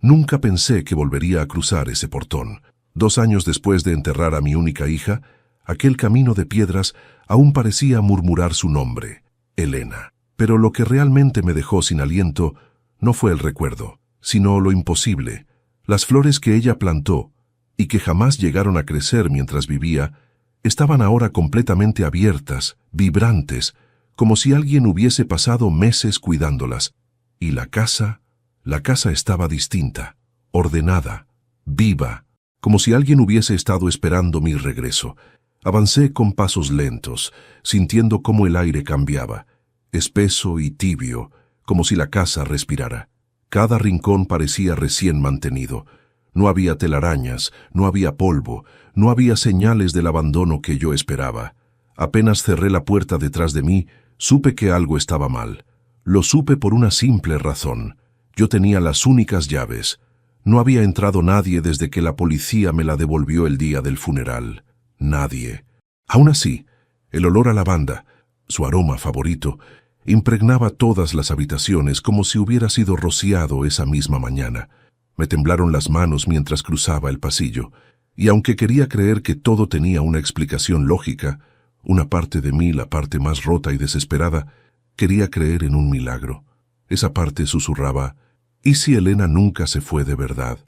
Nunca pensé que volvería a cruzar ese portón. 2 años después de enterrar a mi única hija, aquel camino de piedras aún parecía murmurar su nombre, Elena. Pero lo que realmente me dejó sin aliento no fue el recuerdo, sino lo imposible. Las flores que ella plantó, y que jamás llegaron a crecer mientras vivía, estaban ahora completamente abiertas, vibrantes, como si alguien hubiese pasado meses cuidándolas. Y la casa estaba distinta, ordenada, viva, como si alguien hubiese estado esperando mi regreso. Avancé con pasos lentos, sintiendo cómo el aire cambiaba, espeso y tibio, como si la casa respirara. Cada rincón parecía recién mantenido. No había telarañas, no había polvo, no había señales del abandono que yo esperaba. Apenas cerré la puerta detrás de mí, supe que algo estaba mal. Lo supe por una simple razón. Yo tenía las únicas llaves. No había entrado nadie desde que la policía me la devolvió el día del funeral. Nadie. Aún así, el olor a lavanda, su aroma favorito, impregnaba todas las habitaciones como si hubiera sido rociado esa misma mañana. Me temblaron las manos mientras cruzaba el pasillo, y aunque quería creer que todo tenía una explicación lógica, una parte de mí, la parte más rota y desesperada, quería creer en un milagro. Esa parte susurraba, ¿y si Elena nunca se fue de verdad?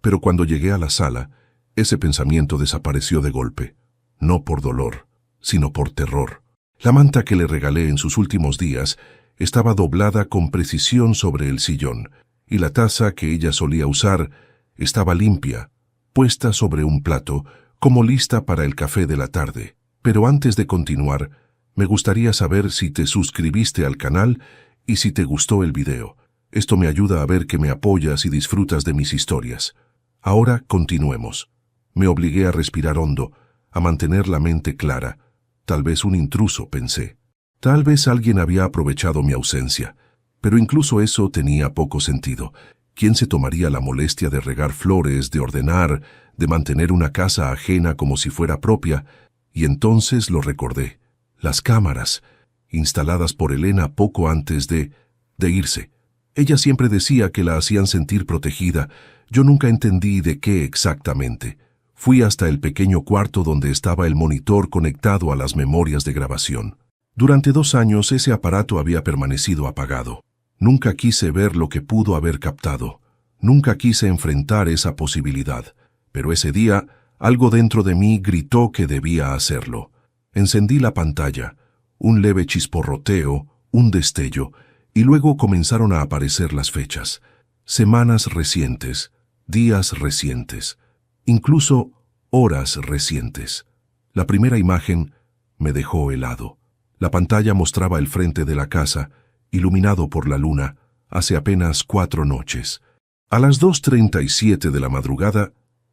Pero cuando llegué a la sala, ese pensamiento desapareció de golpe, no por dolor, sino por terror. La manta que le regalé en sus últimos días estaba doblada con precisión sobre el sillón, y la taza que ella solía usar estaba limpia, puesta sobre un plato, como lista para el café de la tarde. Pero antes de continuar, me gustaría saber si te suscribiste al canal y si te gustó el video. Esto me ayuda a ver que me apoyas y disfrutas de mis historias. Ahora continuemos. Me obligué a respirar hondo, a mantener la mente clara. Tal vez un intruso, pensé. Tal vez alguien había aprovechado mi ausencia. Pero incluso eso tenía poco sentido. ¿Quién se tomaría la molestia de regar flores, de ordenar, de mantener una casa ajena como si fuera propia? Y entonces lo recordé. Las cámaras, instaladas por Elena poco antes de irse. Ella siempre decía que la hacían sentir protegida. Yo nunca entendí de qué exactamente. Fui hasta el pequeño cuarto donde estaba el monitor conectado a las memorias de grabación. Durante 2 años ese aparato había permanecido apagado. Nunca quise ver lo que pudo haber captado. Nunca quise enfrentar esa posibilidad. Pero ese día, algo dentro de mí gritó que debía hacerlo. Encendí la pantalla, un leve chisporroteo, un destello, y luego comenzaron a aparecer las fechas. Semanas recientes, días recientes, incluso horas recientes. La primera imagen me dejó helado. La pantalla mostraba el frente de la casa, iluminado por la luna, hace apenas 4 noches. A las 2:37 de la madrugada,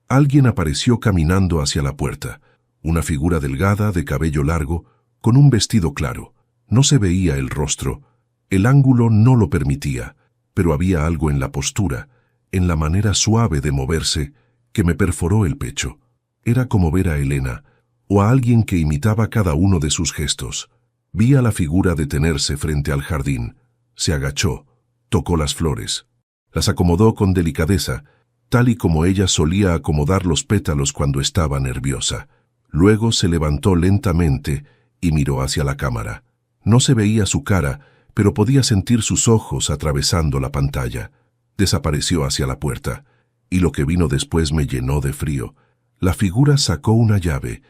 alguien apareció caminando hacia la puerta. Una figura delgada, de cabello largo, con un vestido claro. No se veía el rostro. El ángulo no lo permitía, pero había algo en la postura, en la manera suave de moverse, que me perforó el pecho. Era como ver a Elena, o a alguien que imitaba cada uno de sus gestos. Vi a la figura detenerse frente al jardín. Se agachó, tocó las flores. Las acomodó con delicadeza, tal y como ella solía acomodar los pétalos cuando estaba nerviosa. Luego se levantó lentamente y miró hacia la cámara. No se veía su cara, pero podía sentir sus ojos atravesando la pantalla. Desapareció hacia la puerta, y lo que vino después me llenó de frío. La figura sacó una llave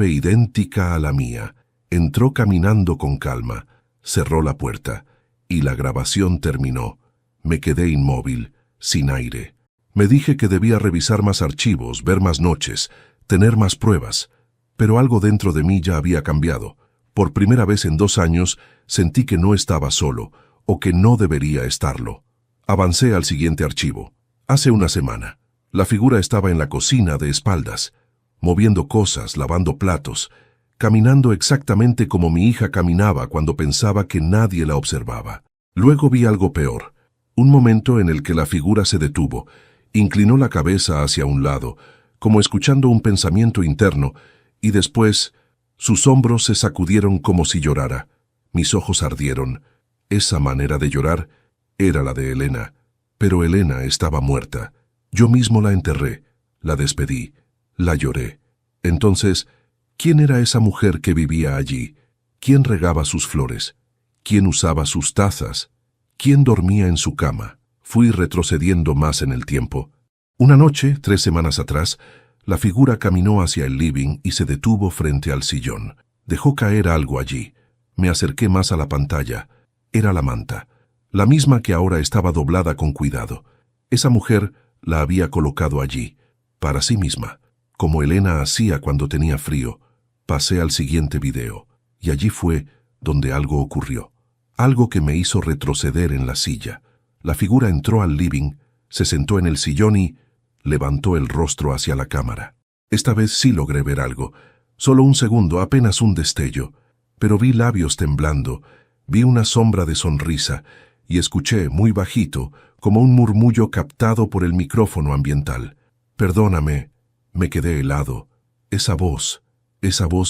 idéntica a la mía. Entró caminando con calma, cerró la puerta, y la grabación terminó. Me quedé inmóvil, sin aire. Me dije que debía revisar más archivos, ver más noches, tener más pruebas. Pero algo dentro de mí ya había cambiado. Por primera vez en 2 años sentí que no estaba solo, o que no debería estarlo. Avancé al siguiente archivo. Hace una semana. La figura estaba en la cocina de espaldas, moviendo cosas, lavando platos, caminando exactamente como mi hija caminaba cuando pensaba que nadie la observaba. Luego vi algo peor. Un momento en el que la figura se detuvo, inclinó la cabeza hacia un lado, como escuchando un pensamiento interno, y después sus hombros se sacudieron como si llorara. Mis ojos ardieron. Esa manera de llorar era la de Elena. Pero Elena estaba muerta. Yo mismo la enterré, la despedí, la lloré. Entonces, ¿quién era esa mujer que vivía allí? ¿Quién regaba sus flores? ¿Quién usaba sus tazas? ¿Quién dormía en su cama? Fui retrocediendo más en el tiempo. Una noche, 3 semanas atrás, la figura caminó hacia el living y se detuvo frente al sillón. Dejó caer algo allí. Me acerqué más a la pantalla. Era la manta, la misma que ahora estaba doblada con cuidado. Esa mujer la había colocado allí, para sí misma, como Elena hacía cuando tenía frío. Pasé al siguiente video, y allí fue donde algo ocurrió. Algo que me hizo retroceder en la silla. La figura entró al living, se sentó en el sillón y levantó el rostro hacia la cámara. Esta vez sí logré ver algo. Solo un segundo, apenas un destello. Pero vi labios temblando, vi una sombra de sonrisa y escuché, muy bajito, como un murmullo captado por el micrófono ambiental. Perdóname, me quedé helado. Esa voz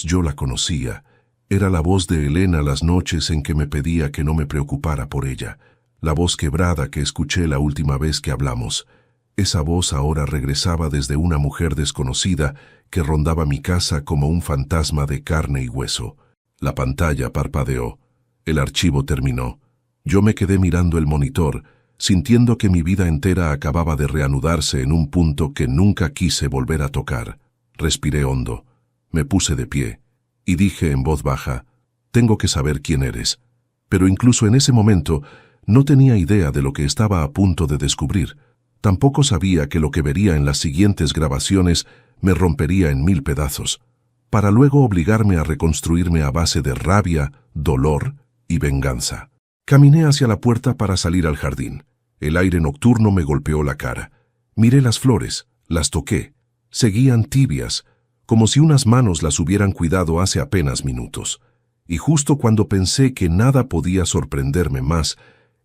yo la conocía. Era la voz de Elena las noches en que me pedía que no me preocupara por ella. La voz quebrada que escuché la última vez que hablamos. Esa voz ahora regresaba desde una mujer desconocida que rondaba mi casa como un fantasma de carne y hueso. La pantalla parpadeó. El archivo terminó. Yo me quedé mirando el monitor, sintiendo que mi vida entera acababa de reanudarse en un punto que nunca quise volver a tocar. Respiré hondo. Me puse de pie y dije en voz baja, «Tengo que saber quién eres». Pero incluso en ese momento no tenía idea de lo que estaba a punto de descubrir. Tampoco sabía que lo que vería en las siguientes grabaciones me rompería en 1000 pedazos, para luego obligarme a reconstruirme a base de rabia, dolor y venganza. Caminé hacia la puerta para salir al jardín. El aire nocturno me golpeó la cara. Miré las flores, las toqué. Seguían tibias, como si unas manos las hubieran cuidado hace apenas minutos. Y justo cuando pensé que nada podía sorprenderme más,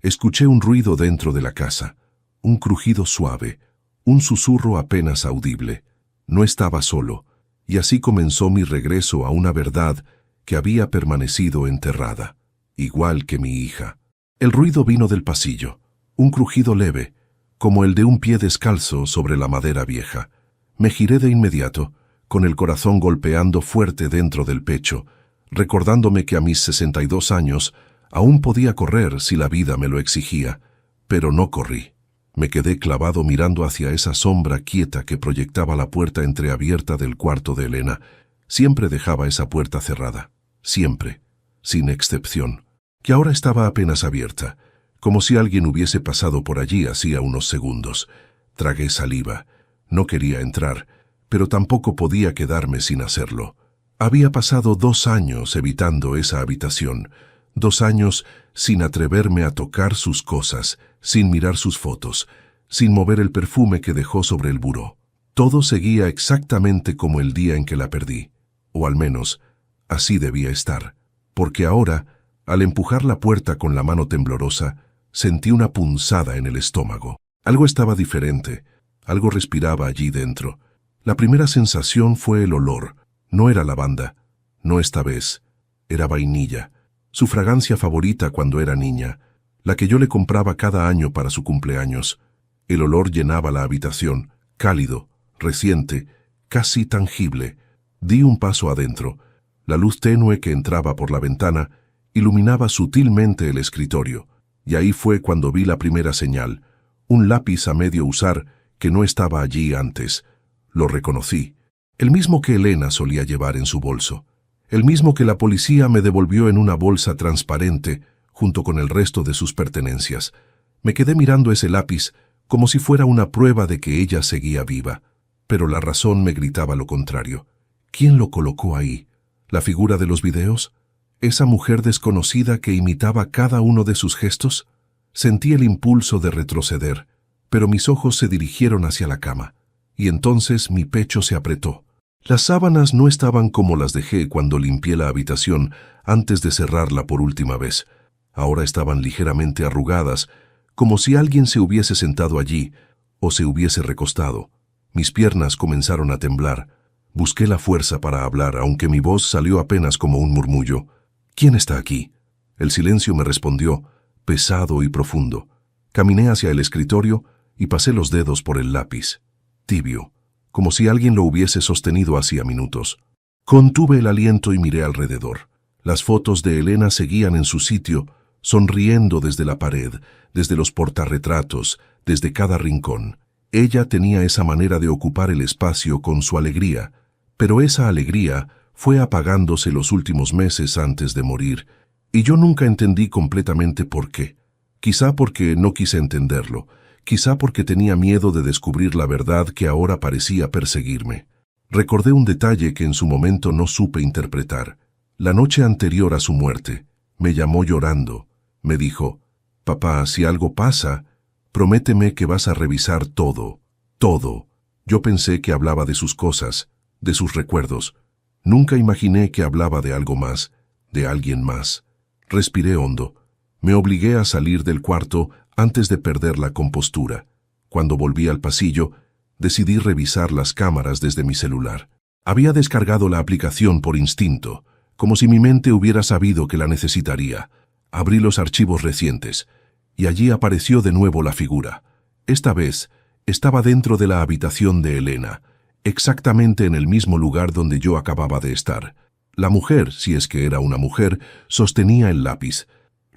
escuché un ruido dentro de la casa. Un crujido suave, un susurro apenas audible. No estaba solo, y así comenzó mi regreso a una verdad que había permanecido enterrada, igual que mi hija. El ruido vino del pasillo, un crujido leve, como el de un pie descalzo sobre la madera vieja. Me giré de inmediato, con el corazón golpeando fuerte dentro del pecho, recordándome que a mis 62 años aún podía correr si la vida me lo exigía, pero no corrí. Me quedé clavado mirando hacia esa sombra quieta que proyectaba la puerta entreabierta del cuarto de Elena. Siempre dejaba esa puerta cerrada, siempre, sin excepción, que ahora estaba apenas abierta, como si alguien hubiese pasado por allí hacía unos segundos. Tragué saliva. No quería entrar, pero tampoco podía quedarme sin hacerlo. Había pasado 2 años evitando esa habitación, 2 años sin atreverme a tocar sus cosas, sin mirar sus fotos, sin mover el perfume que dejó sobre el buró. Todo seguía exactamente como el día en que la perdí, o al menos así debía estar, porque ahora, al empujar la puerta con la mano temblorosa, sentí una punzada en el estómago. Algo estaba diferente, algo respiraba allí dentro. La primera sensación fue el olor. No era lavanda, no esta vez, era vainilla, su fragancia favorita cuando era niña, la que yo le compraba cada año para su cumpleaños. El olor llenaba la habitación, cálido, reciente, casi tangible. Di un paso adentro. La luz tenue que entraba por la ventana iluminaba sutilmente el escritorio, y ahí fue cuando vi la primera señal, un lápiz a medio usar que no estaba allí antes. Lo reconocí. El mismo que Elena solía llevar en su bolso, el mismo que la policía me devolvió en una bolsa transparente junto con el resto de sus pertenencias. Me quedé mirando ese lápiz como si fuera una prueba de que ella seguía viva, pero la razón me gritaba lo contrario. ¿Quién lo colocó ahí? ¿La figura de los videos? ¿Esa mujer desconocida que imitaba cada uno de sus gestos? Sentí el impulso de retroceder, pero mis ojos se dirigieron hacia la cama, y entonces mi pecho se apretó. Las sábanas no estaban como las dejé cuando limpié la habitación antes de cerrarla por última vez. Ahora estaban ligeramente arrugadas, como si alguien se hubiese sentado allí o se hubiese recostado. Mis piernas comenzaron a temblar. Busqué la fuerza para hablar, aunque mi voz salió apenas como un murmullo. «¿Quién está aquí?». El silencio me respondió, pesado y profundo. Caminé hacia el escritorio y pasé los dedos por el lápiz. Tibio, como si alguien lo hubiese sostenido hacía minutos. Contuve el aliento y miré alrededor. Las fotos de Elena seguían en su sitio, sonriendo desde la pared, desde los portarretratos, desde cada rincón. Ella tenía esa manera de ocupar el espacio con su alegría, pero esa alegría fue apagándose los últimos meses antes de morir, y yo nunca entendí completamente por qué. Quizá porque no quise entenderlo, quizá porque tenía miedo de descubrir la verdad que ahora parecía perseguirme. Recordé un detalle que en su momento no supe interpretar. La noche anterior a su muerte, me llamó llorando. Me dijo, «Papá, si algo pasa, prométeme que vas a revisar todo, todo». Yo pensé que hablaba de sus cosas, de sus recuerdos. Nunca imaginé que hablaba de algo más, de alguien más. Respiré hondo. Me obligué a salir del cuarto antes de perder la compostura. Cuando volví al pasillo, decidí revisar las cámaras desde mi celular. Había descargado la aplicación por instinto, como si mi mente hubiera sabido que la necesitaría. Abrí los archivos recientes, y allí apareció de nuevo la figura. Esta vez, estaba dentro de la habitación de Elena, exactamente en el mismo lugar donde yo acababa de estar. La mujer, si es que era una mujer, sostenía el lápiz.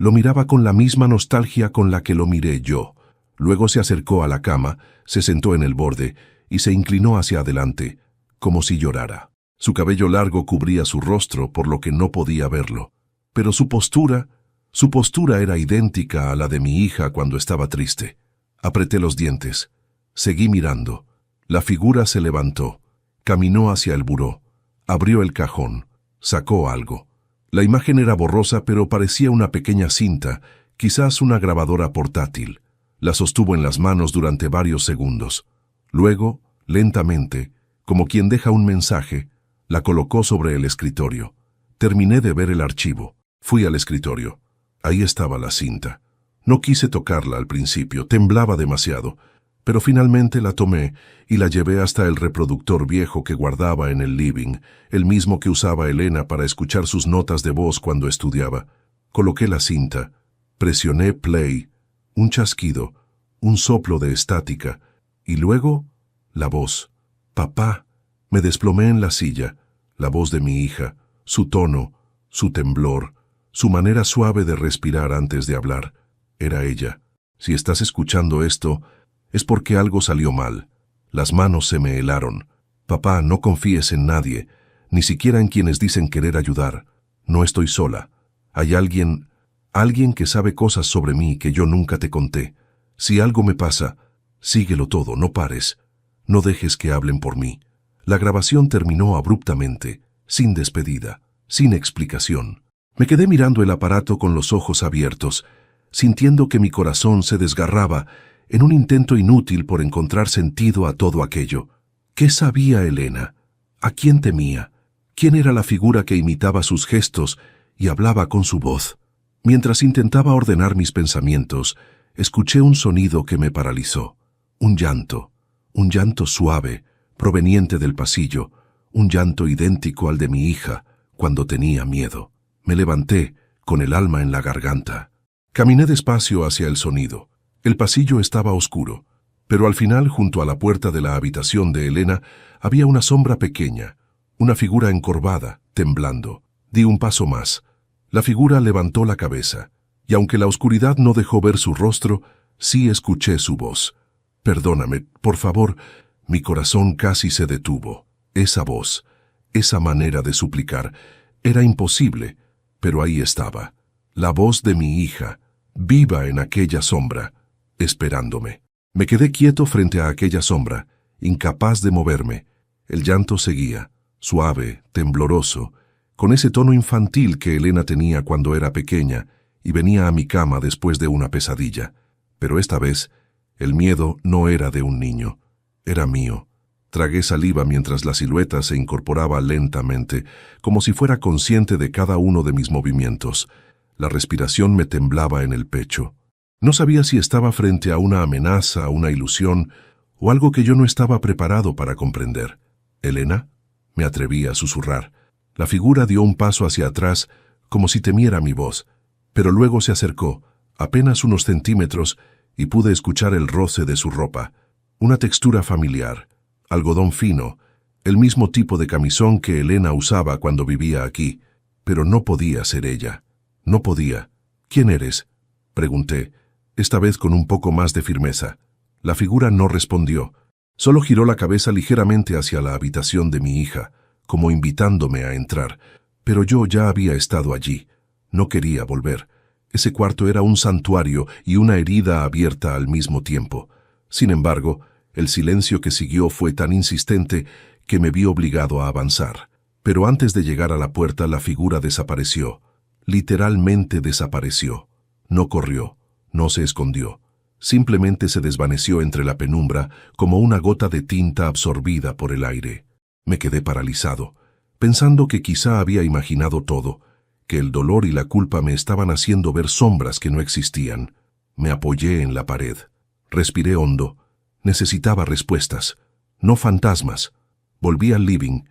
Lo miraba con la misma nostalgia con la que lo miré yo. Luego se acercó a la cama, se sentó en el borde y se inclinó hacia adelante, como si llorara. Su cabello largo cubría su rostro, por lo que no podía verlo. Pero su postura era idéntica a la de mi hija cuando estaba triste. Apreté los dientes. Seguí mirando. La figura se levantó. Caminó hacia el buró. Abrió el cajón. Sacó algo. La imagen era borrosa, pero parecía una pequeña cinta, quizás una grabadora portátil. La sostuvo en las manos durante varios segundos. Luego, lentamente, como quien deja un mensaje, la colocó sobre el escritorio. Terminé de ver el archivo. Fui al escritorio. Ahí estaba la cinta. No quise tocarla al principio, temblaba demasiado, pero finalmente la tomé y la llevé hasta el reproductor viejo que guardaba en el living, el mismo que usaba Elena para escuchar sus notas de voz cuando estudiaba. Coloqué la cinta, presioné play, un chasquido, un soplo de estática, y luego la voz. «Papá». Me desplomé en la silla, la voz de mi hija, su tono, su temblor, su manera suave de respirar antes de hablar. Era ella. «Si estás escuchando esto, es porque algo salió mal». Las manos se me helaron. «Papá, no confíes en nadie, ni siquiera en quienes dicen querer ayudar. No estoy sola. Hay alguien que sabe cosas sobre mí que yo nunca te conté. Si algo me pasa, síguelo todo, no pares. No dejes que hablen por mí». La grabación terminó abruptamente, sin despedida, sin explicación. Me quedé mirando el aparato con los ojos abiertos, sintiendo que mi corazón se desgarraba en un intento inútil por encontrar sentido a todo aquello. ¿Qué sabía Elena? ¿A quién temía? ¿Quién era la figura que imitaba sus gestos y hablaba con su voz? Mientras intentaba ordenar mis pensamientos, escuché un sonido que me paralizó. Un llanto suave, proveniente del pasillo, un llanto idéntico al de mi hija cuando tenía miedo. Me levanté, con el alma en la garganta. Caminé despacio hacia el sonido. El pasillo estaba oscuro, pero al final, junto a la puerta de la habitación de Elena, había una sombra pequeña, una figura encorvada, temblando. Di un paso más. La figura levantó la cabeza, y aunque la oscuridad no dejó ver su rostro, sí escuché su voz. «Perdóname, por favor». Mi corazón casi se detuvo. Esa voz, esa manera de suplicar, era imposible, pero ahí estaba. La voz de mi hija, viva en aquella sombra, esperándome. Me quedé quieto frente a aquella sombra, incapaz de moverme. El llanto seguía, suave, tembloroso, con ese tono infantil que Elena tenía cuando era pequeña y venía a mi cama después de una pesadilla. Pero esta vez, el miedo no era de un niño. Era mío. Tragué saliva mientras la silueta se incorporaba lentamente, como si fuera consciente de cada uno de mis movimientos. La respiración me temblaba en el pecho. No sabía si estaba frente a una amenaza, una ilusión, o algo que yo no estaba preparado para comprender. «¿Elena?», me atreví a susurrar. La figura dio un paso hacia atrás, como si temiera mi voz, pero luego se acercó, apenas unos centímetros, y pude escuchar el roce de su ropa, una textura familiar, algodón fino, el mismo tipo de camisón que Elena usaba cuando vivía aquí, pero no podía ser ella. No podía. ¿Quién eres?, pregunté, esta vez con un poco más de firmeza. La figura no respondió, solo giró la cabeza ligeramente hacia la habitación de mi hija, como invitándome a entrar, pero yo ya había estado allí. No quería volver. Ese cuarto era un santuario y una herida abierta al mismo tiempo. Sin embargo, el silencio que siguió fue tan insistente que me vi obligado a avanzar. Pero antes de llegar a la puerta, la figura desapareció. Literalmente desapareció. No corrió, no se escondió. Simplemente se desvaneció entre la penumbra como una gota de tinta absorbida por el aire. Me quedé paralizado, pensando que quizá había imaginado todo, que el dolor y la culpa me estaban haciendo ver sombras que no existían. Me apoyé en la pared. Respiré hondo. Necesitaba respuestas, no fantasmas. Volví al living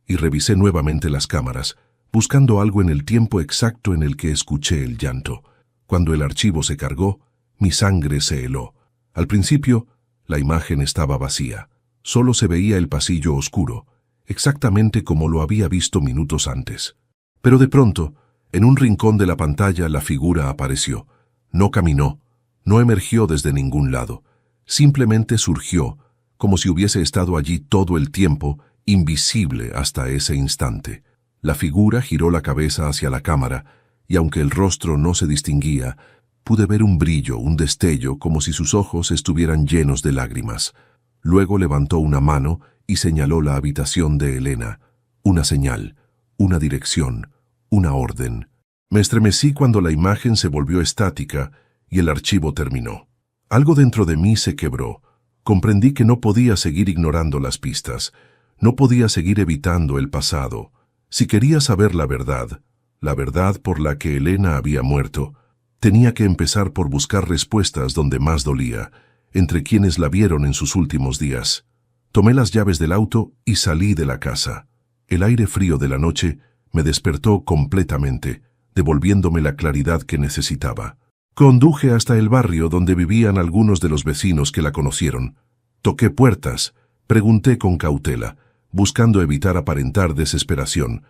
y revisé nuevamente las cámaras, buscando algo en el tiempo exacto en el que escuché el llanto. Cuando el archivo se cargó, mi sangre se heló. Al principio, la imagen estaba vacía. Solo se veía el pasillo oscuro, exactamente como lo había visto minutos antes. Pero de pronto, en un rincón de la pantalla, la figura apareció. No caminó, no emergió desde ningún lado. Simplemente surgió, como si hubiese estado allí todo el tiempo, invisible hasta ese instante. La figura giró la cabeza hacia la cámara, y aunque el rostro no se distinguía, pude ver un brillo, un destello, como si sus ojos estuvieran llenos de lágrimas. Luego levantó una mano y señaló la habitación de Elena. Una señal, una dirección, una orden. Me estremecí cuando la imagen se volvió estática y el archivo terminó. Algo dentro de mí se quebró. Comprendí que no podía seguir ignorando las pistas. No podía seguir evitando el pasado. Si quería saber la verdad por la que Elena había muerto, tenía que empezar por buscar respuestas donde más dolía, entre quienes la vieron en sus últimos días. Tomé las llaves del auto y salí de la casa. El aire frío de la noche me despertó completamente, devolviéndome la claridad que necesitaba. Conduje hasta el barrio donde vivían algunos de los vecinos que la conocieron. Toqué puertas, pregunté con cautela, buscando evitar aparentar desesperación,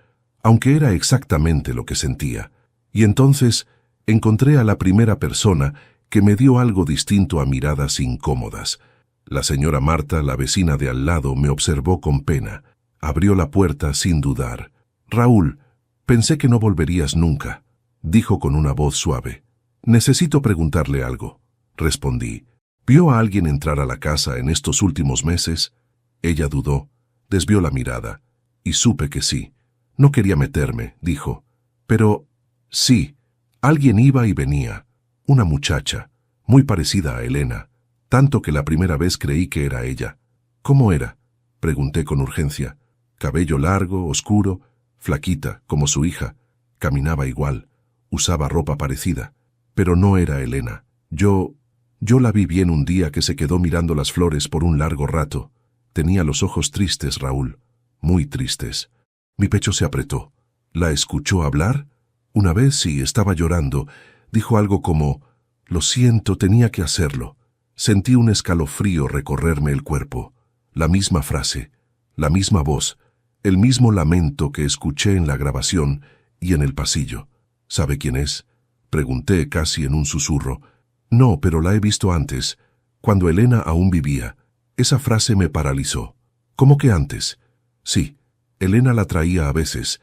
aunque era exactamente lo que sentía. Y entonces encontré a la primera persona que me dio algo distinto a miradas incómodas. La señora Marta, la vecina de al lado, me observó con pena. Abrió la puerta sin dudar. «Raúl, pensé que no volverías nunca», dijo con una voz suave. «Necesito preguntarle algo», respondí. «¿Vio a alguien entrar a la casa en estos últimos meses?» Ella dudó, desvió la mirada, y supe que sí. «No quería meterme», dijo. «Pero sí, alguien iba y venía. Una muchacha, muy parecida a Elena, tanto que la primera vez creí que era ella». «¿Cómo era?», pregunté con urgencia. «Cabello largo, oscuro, flaquita, como su hija. Caminaba igual, usaba ropa parecida. Pero no era Elena. Yo la vi bien un día que se quedó mirando las flores por un largo rato. Tenía los ojos tristes, Raúl, muy tristes». Mi pecho se apretó. ¿La escuchó hablar? Una vez, sí, estaba llorando. Dijo algo como: «Lo siento, tenía que hacerlo». Sentí un escalofrío recorrerme el cuerpo. La misma frase, la misma voz, el mismo lamento que escuché en la grabación y en el pasillo. «¿Sabe quién es?», pregunté casi en un susurro. «No, pero la he visto antes, cuando Elena aún vivía». Esa frase me paralizó. «¿Cómo que antes?». «Sí, Elena la traía a veces.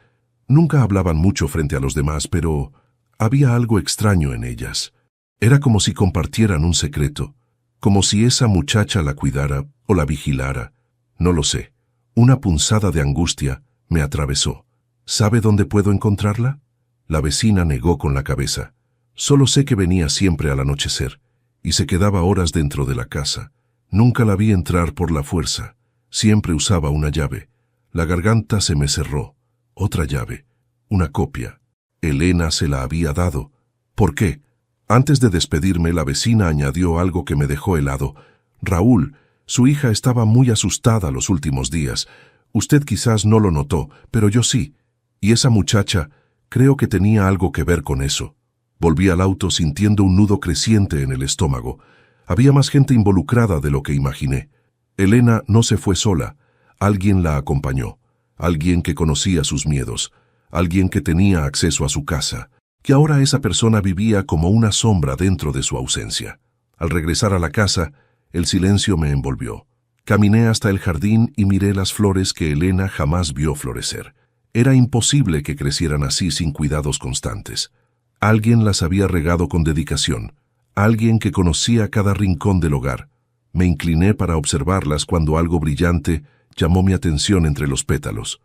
Nunca hablaban mucho frente a los demás, pero había algo extraño en ellas. Era como si compartieran un secreto, como si esa muchacha la cuidara o la vigilara. No lo sé». Una punzada de angustia me atravesó. «¿Sabe dónde puedo encontrarla?». La vecina negó con la cabeza. «Solo sé que venía siempre al anochecer y se quedaba horas dentro de la casa. Nunca la vi entrar por la fuerza. Siempre usaba una llave». La garganta se me cerró. Otra llave. Una copia. Elena se la había dado. ¿Por qué? Antes de despedirme, la vecina añadió algo que me dejó helado. «Raúl, su hija estaba muy asustada los últimos días. Usted quizás no lo notó, pero yo sí. Y esa muchacha, creo que tenía algo que ver con eso». Volví al auto sintiendo un nudo creciente en el estómago. Había más gente involucrada de lo que imaginé. Elena no se fue sola. Alguien la acompañó. Alguien que conocía sus miedos. Alguien que tenía acceso a su casa. Que ahora esa persona vivía como una sombra dentro de su ausencia. Al regresar a la casa, el silencio me envolvió. Caminé hasta el jardín y miré las flores que Elena jamás vio florecer. Era imposible que crecieran así sin cuidados constantes. Alguien las había regado con dedicación. Alguien que conocía cada rincón del hogar. Me incliné para observarlas cuando algo brillante llamó mi atención entre los pétalos.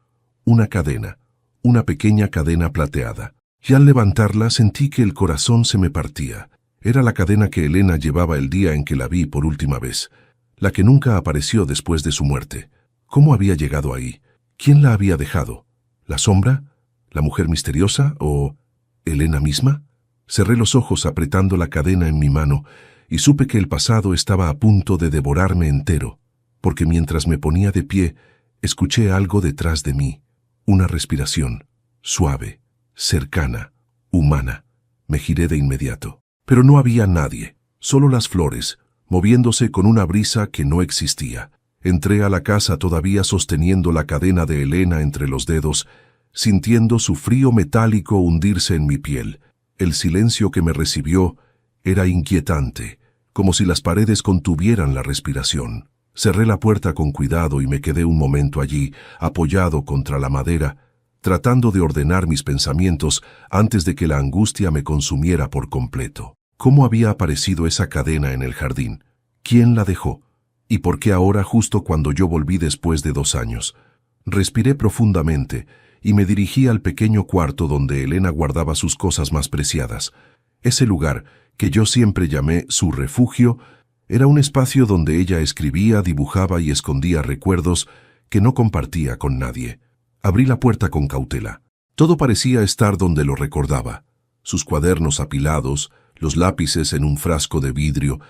Una cadena, una pequeña cadena plateada. Y al levantarla sentí que el corazón se me partía. Era la cadena que Elena llevaba el día en que la vi por última vez. La que nunca apareció después de su muerte. ¿Cómo había llegado ahí? ¿Quién la había dejado? ¿La sombra? ¿La mujer misteriosa? ¿O Elena misma? Cerré los ojos apretando la cadena en mi mano y supe que el pasado estaba a punto de devorarme entero, porque mientras me ponía de pie, escuché algo detrás de mí. Una respiración, suave, cercana, humana. Me giré de inmediato. Pero no había nadie, solo las flores, moviéndose con una brisa que no existía. Entré a la casa todavía sosteniendo la cadena de Elena entre los dedos, sintiendo su frío metálico hundirse en mi piel. El silencio que me recibió era inquietante, como si las paredes contuvieran la respiración. Cerré la puerta con cuidado y me quedé un momento allí, apoyado contra la madera, tratando de ordenar mis pensamientos antes de que la angustia me consumiera por completo. ¿Cómo había aparecido esa cadena en el jardín? ¿Quién la dejó? ¿Y por qué ahora justo cuando yo volví después de 2 años? Respiré profundamente y me dirigí al pequeño cuarto donde Elena guardaba sus cosas más preciadas. Ese lugar, que yo siempre llamé su refugio, era un espacio donde ella escribía, dibujaba y escondía recuerdos que no compartía con nadie. Abrí la puerta con cautela. Todo parecía estar donde lo recordaba. Sus cuadernos apilados, los lápices en un frasco de vidrio,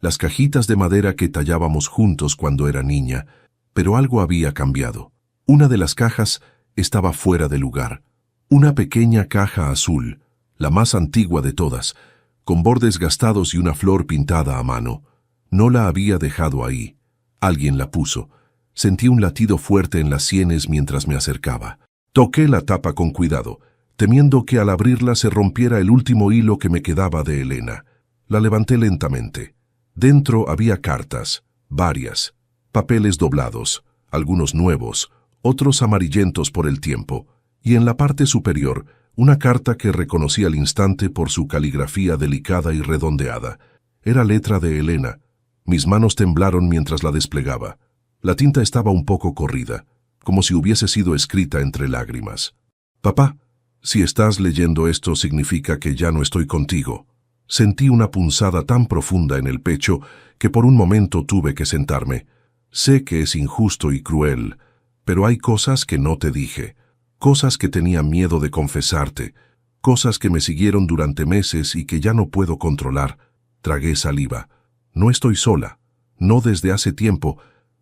las cajitas de madera que tallábamos juntos cuando era niña, pero algo había cambiado. Una de las cajas estaba fuera de lugar. Una pequeña caja azul, la más antigua de todas, con bordes gastados y una flor pintada a mano. No la había dejado ahí. Alguien la puso. Sentí un latido fuerte en las sienes mientras me acercaba. Toqué la tapa con cuidado, temiendo que al abrirla se rompiera el último hilo que me quedaba de Elena. La levanté lentamente. Dentro había cartas, varias, papeles doblados, algunos nuevos, otros amarillentos por el tiempo, y en la parte superior, una carta que reconocí al instante por su caligrafía delicada y redondeada. Era letra de Elena. Mis manos temblaron mientras la desplegaba. La tinta estaba un poco corrida, como si hubiese sido escrita entre lágrimas. «Papá, si estás leyendo esto significa que ya no estoy contigo». Sentí una punzada tan profunda en el pecho que por un momento tuve que sentarme. Sé que es injusto y cruel, pero hay cosas que no te dije, cosas que tenía miedo de confesarte, cosas que me siguieron durante meses y que ya no puedo controlar. Tragué saliva. No estoy sola, no desde hace tiempo.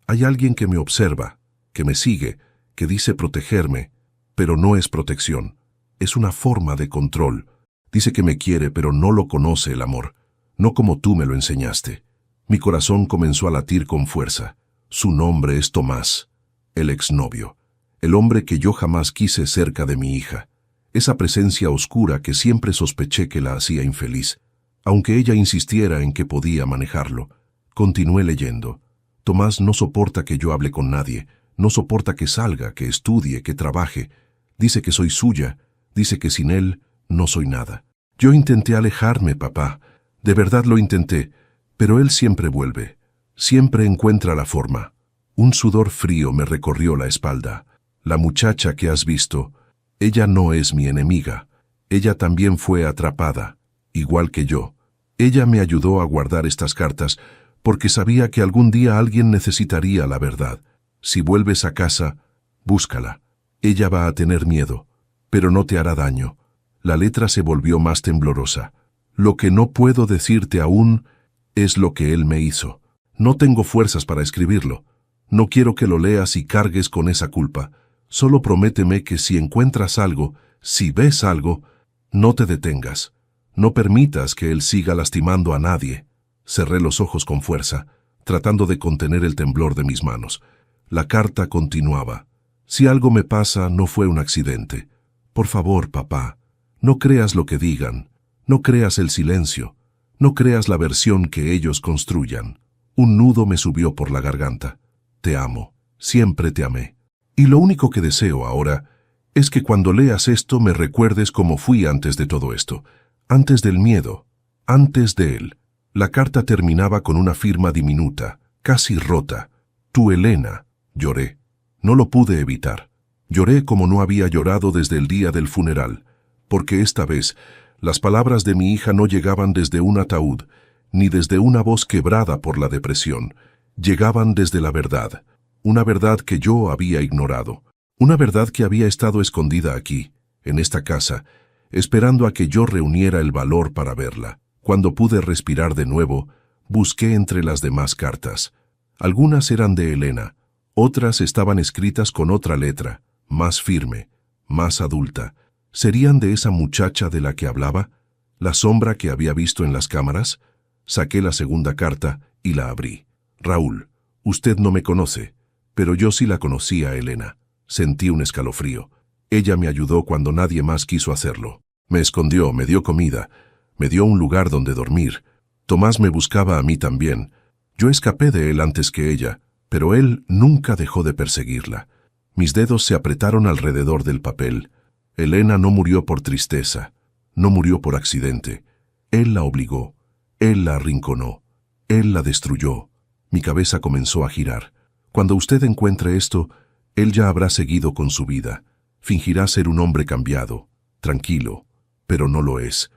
Hay alguien que me observa, que me sigue, que dice protegerme, pero no es protección, es una forma de control. Dice que me quiere, pero no lo conoce el amor, no como tú me lo enseñaste. Mi corazón comenzó a latir con fuerza. Su nombre es Tomás, el exnovio, el hombre que yo jamás quise cerca de mi hija, esa presencia oscura que siempre sospeché que la hacía infeliz. Aunque ella insistiera en que podía manejarlo, continué leyendo. Tomás no soporta que yo hable con nadie, no soporta que salga, que estudie, que trabaje. Dice que soy suya, dice que sin él no soy nada. Yo intenté alejarme, papá, de verdad lo intenté, pero él siempre vuelve, siempre encuentra la forma. Un sudor frío me recorrió la espalda. La muchacha que has visto, ella no es mi enemiga. Ella también fue atrapada, igual que yo. Ella me ayudó a guardar estas cartas porque sabía que algún día alguien necesitaría la verdad. Si vuelves a casa, búscala. Ella va a tener miedo, pero no te hará daño. La letra se volvió más temblorosa. Lo que no puedo decirte aún es lo que él me hizo. No tengo fuerzas para escribirlo. No quiero que lo leas y cargues con esa culpa. Solo prométeme que si encuentras algo, si ves algo, no te detengas. No permitas que él siga lastimando a nadie. Cerré los ojos con fuerza, tratando de contener el temblor de mis manos. La carta continuaba. Si algo me pasa, no fue un accidente. Por favor, papá, no creas lo que digan. No creas el silencio. No creas la versión que ellos construyan. Un nudo me subió por la garganta. Te amo. Siempre te amé. Y lo único que deseo ahora es que cuando leas esto me recuerdes cómo fui antes de todo esto. Antes del miedo. Antes de él. La carta terminaba con una firma diminuta, casi rota. Tu Elena. Lloré. No lo pude evitar. Lloré como no había llorado desde el día del funeral, porque esta vez las palabras de mi hija no llegaban desde un ataúd, ni desde una voz quebrada por la depresión. Llegaban desde la verdad, una verdad que yo había ignorado, una verdad que había estado escondida aquí, en esta casa, esperando a que yo reuniera el valor para verla. Cuando pude respirar de nuevo, busqué entre las demás cartas. Algunas eran de Elena, otras estaban escritas con otra letra, más firme, más adulta. ¿Serían de esa muchacha de la que hablaba? ¿La sombra que había visto en las cámaras? Saqué la segunda carta y la abrí. Raúl, usted no me conoce, pero yo sí la conocía a Elena. Sentí un escalofrío. Ella me ayudó cuando nadie más quiso hacerlo. Me escondió, me dio comida, me dio un lugar donde dormir. Tomás me buscaba a mí también. Yo escapé de él antes que ella, pero él nunca dejó de perseguirla. Mis dedos se apretaron alrededor del papel. Elena no murió por tristeza, no murió por accidente. Él la obligó, él la arrinconó, él la destruyó. Mi cabeza comenzó a girar. Cuando usted encuentre esto, él ya habrá seguido con su vida. Fingirá ser un hombre cambiado, tranquilo, pero no lo es.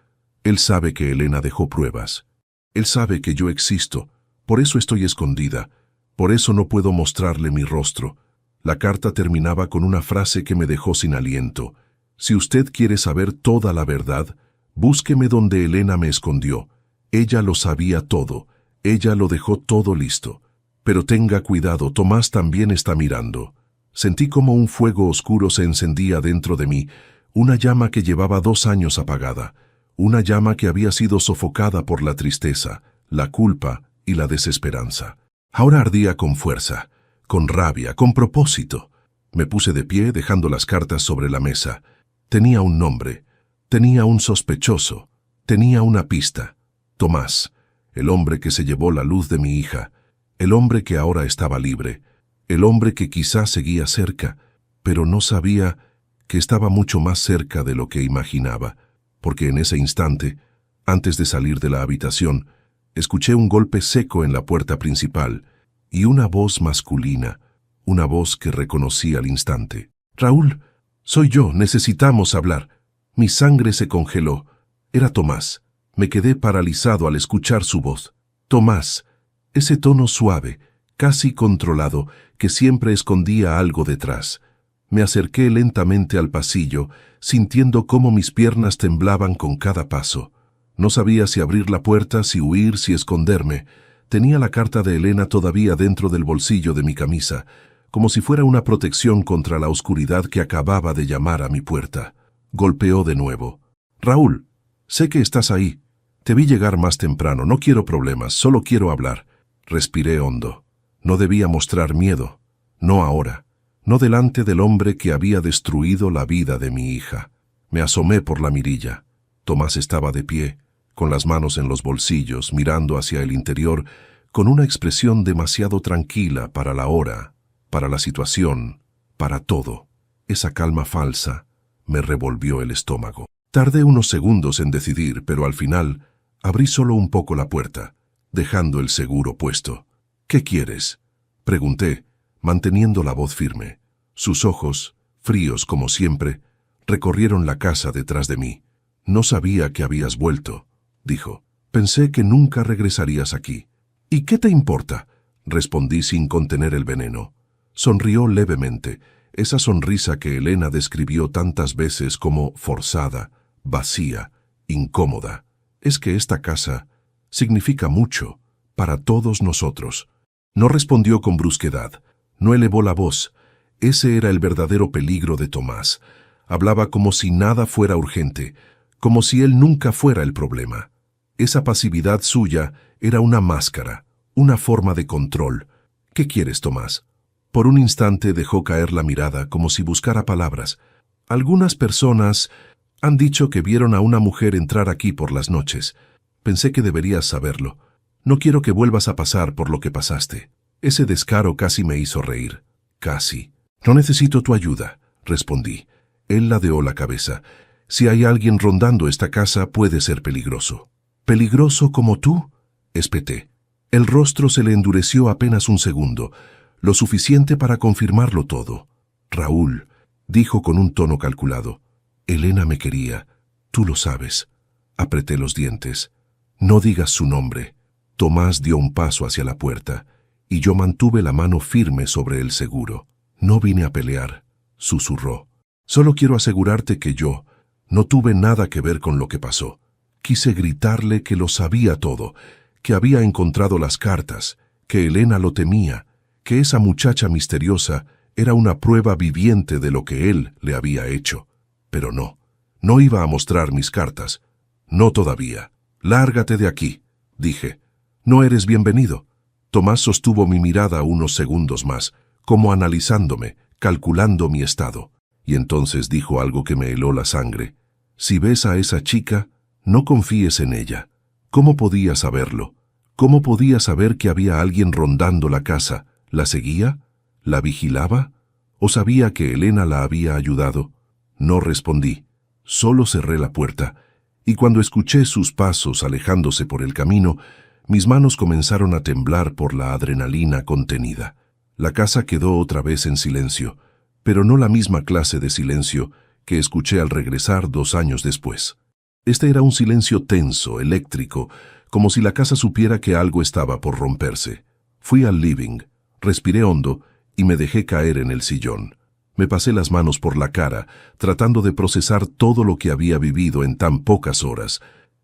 Él sabe que Elena dejó pruebas. Él sabe que yo existo, por eso estoy escondida, por eso no puedo mostrarle mi rostro. La carta terminaba con una frase que me dejó sin aliento. Si usted quiere saber toda la verdad, búsqueme donde Elena me escondió. Ella lo sabía todo, ella lo dejó todo listo. Pero tenga cuidado, Tomás también está mirando. Sentí como un fuego oscuro se encendía dentro de mí, una llama que llevaba 2 años apagada, una llama que había sido sofocada por la tristeza, la culpa y la desesperanza. Ahora ardía con fuerza, con rabia, con propósito. Me puse de pie dejando las cartas sobre la mesa. Tenía un nombre, tenía un sospechoso, tenía una pista. Tomás, el hombre que se llevó la luz de mi hija, el hombre que ahora estaba libre, el hombre que quizás seguía cerca, pero no sabía que estaba mucho más cerca de lo que imaginaba, porque en ese instante, antes de salir de la habitación, escuché un golpe seco en la puerta principal y una voz masculina, una voz que reconocí al instante. «Raúl, soy yo, necesitamos hablar». Mi sangre se congeló. Era Tomás. Me quedé paralizado al escuchar su voz. Tomás, ese tono suave, casi controlado, que siempre escondía algo detrás. Me acerqué lentamente al pasillo, sintiendo cómo mis piernas temblaban con cada paso. No sabía si abrir la puerta, si huir, si esconderme. Tenía la carta de Elena todavía dentro del bolsillo de mi camisa, como si fuera una protección contra la oscuridad que acababa de llamar a mi puerta. Golpeó de nuevo. «Raúl, sé que estás ahí. Te vi llegar más temprano, no quiero problemas, solo quiero hablar». Respiré hondo. No debía mostrar miedo. No ahora. No delante del hombre que había destruido la vida de mi hija. Me asomé por la mirilla. Tomás estaba de pie, con las manos en los bolsillos, mirando hacia el interior, con una expresión demasiado tranquila para la hora, para la situación, para todo. Esa calma falsa me revolvió el estómago. Tardé unos segundos en decidir, pero al final abrí solo un poco la puerta, dejando el seguro puesto. «¿Qué quieres?», pregunté, manteniendo la voz firme. Sus ojos, fríos como siempre, recorrieron la casa detrás de mí. «No sabía que habías vuelto», dijo. «Pensé que nunca regresarías aquí». «¿Y qué te importa?», respondí sin contener el veneno. Sonrió levemente, esa sonrisa que Elena describió tantas veces como forzada, vacía, incómoda. «Es que esta casa significa mucho para todos nosotros». No respondió con brusquedad, no elevó la voz. Ese era el verdadero peligro de Tomás. Hablaba como si nada fuera urgente, como si él nunca fuera el problema. Esa pasividad suya era una máscara, una forma de control. ¿Qué quieres, Tomás? Por un instante dejó caer la mirada como si buscara palabras. Algunas personas han dicho que vieron a una mujer entrar aquí por las noches. Pensé que deberías saberlo. No quiero que vuelvas a pasar por lo que pasaste. Ese descaro casi me hizo reír. Casi. No necesito tu ayuda, respondí. Él ladeó la cabeza. Si hay alguien rondando esta casa, puede ser peligroso. ¿Peligroso como tú? Espeté. El rostro se le endureció apenas un segundo, lo suficiente para confirmarlo todo. Raúl, dijo con un tono calculado. Elena me quería. Tú lo sabes. Apreté los dientes. No digas su nombre. Tomás dio un paso hacia la puerta, y yo mantuve la mano firme sobre el seguro. No vine a pelear, susurró. Solo quiero asegurarte que yo no tuve nada que ver con lo que pasó. Quise gritarle que lo sabía todo, que había encontrado las cartas, que Elena lo temía, que esa muchacha misteriosa era una prueba viviente de lo que él le había hecho. Pero no iba a mostrar mis cartas. No todavía. Lárgate de aquí, dije. No eres bienvenido. Tomás sostuvo mi mirada unos segundos más, como analizándome, calculando mi estado. Y entonces dijo algo que me heló la sangre. Si ves a esa chica, no confíes en ella. ¿Cómo podía saberlo? ¿Cómo podía saber que había alguien rondando la casa? ¿La seguía? ¿La vigilaba? ¿O sabía que Elena la había ayudado? No respondí. Solo cerré la puerta, y cuando escuché sus pasos alejándose por el camino, mis manos comenzaron a temblar por la adrenalina contenida. La casa quedó otra vez en silencio, pero no la misma clase de silencio que escuché al regresar 2 años después. Este era un silencio tenso, eléctrico, como si la casa supiera que algo estaba por romperse. Fui al living, respiré hondo y me dejé caer en el sillón. Me pasé las manos por la cara, tratando de procesar todo lo que había vivido en tan pocas horas,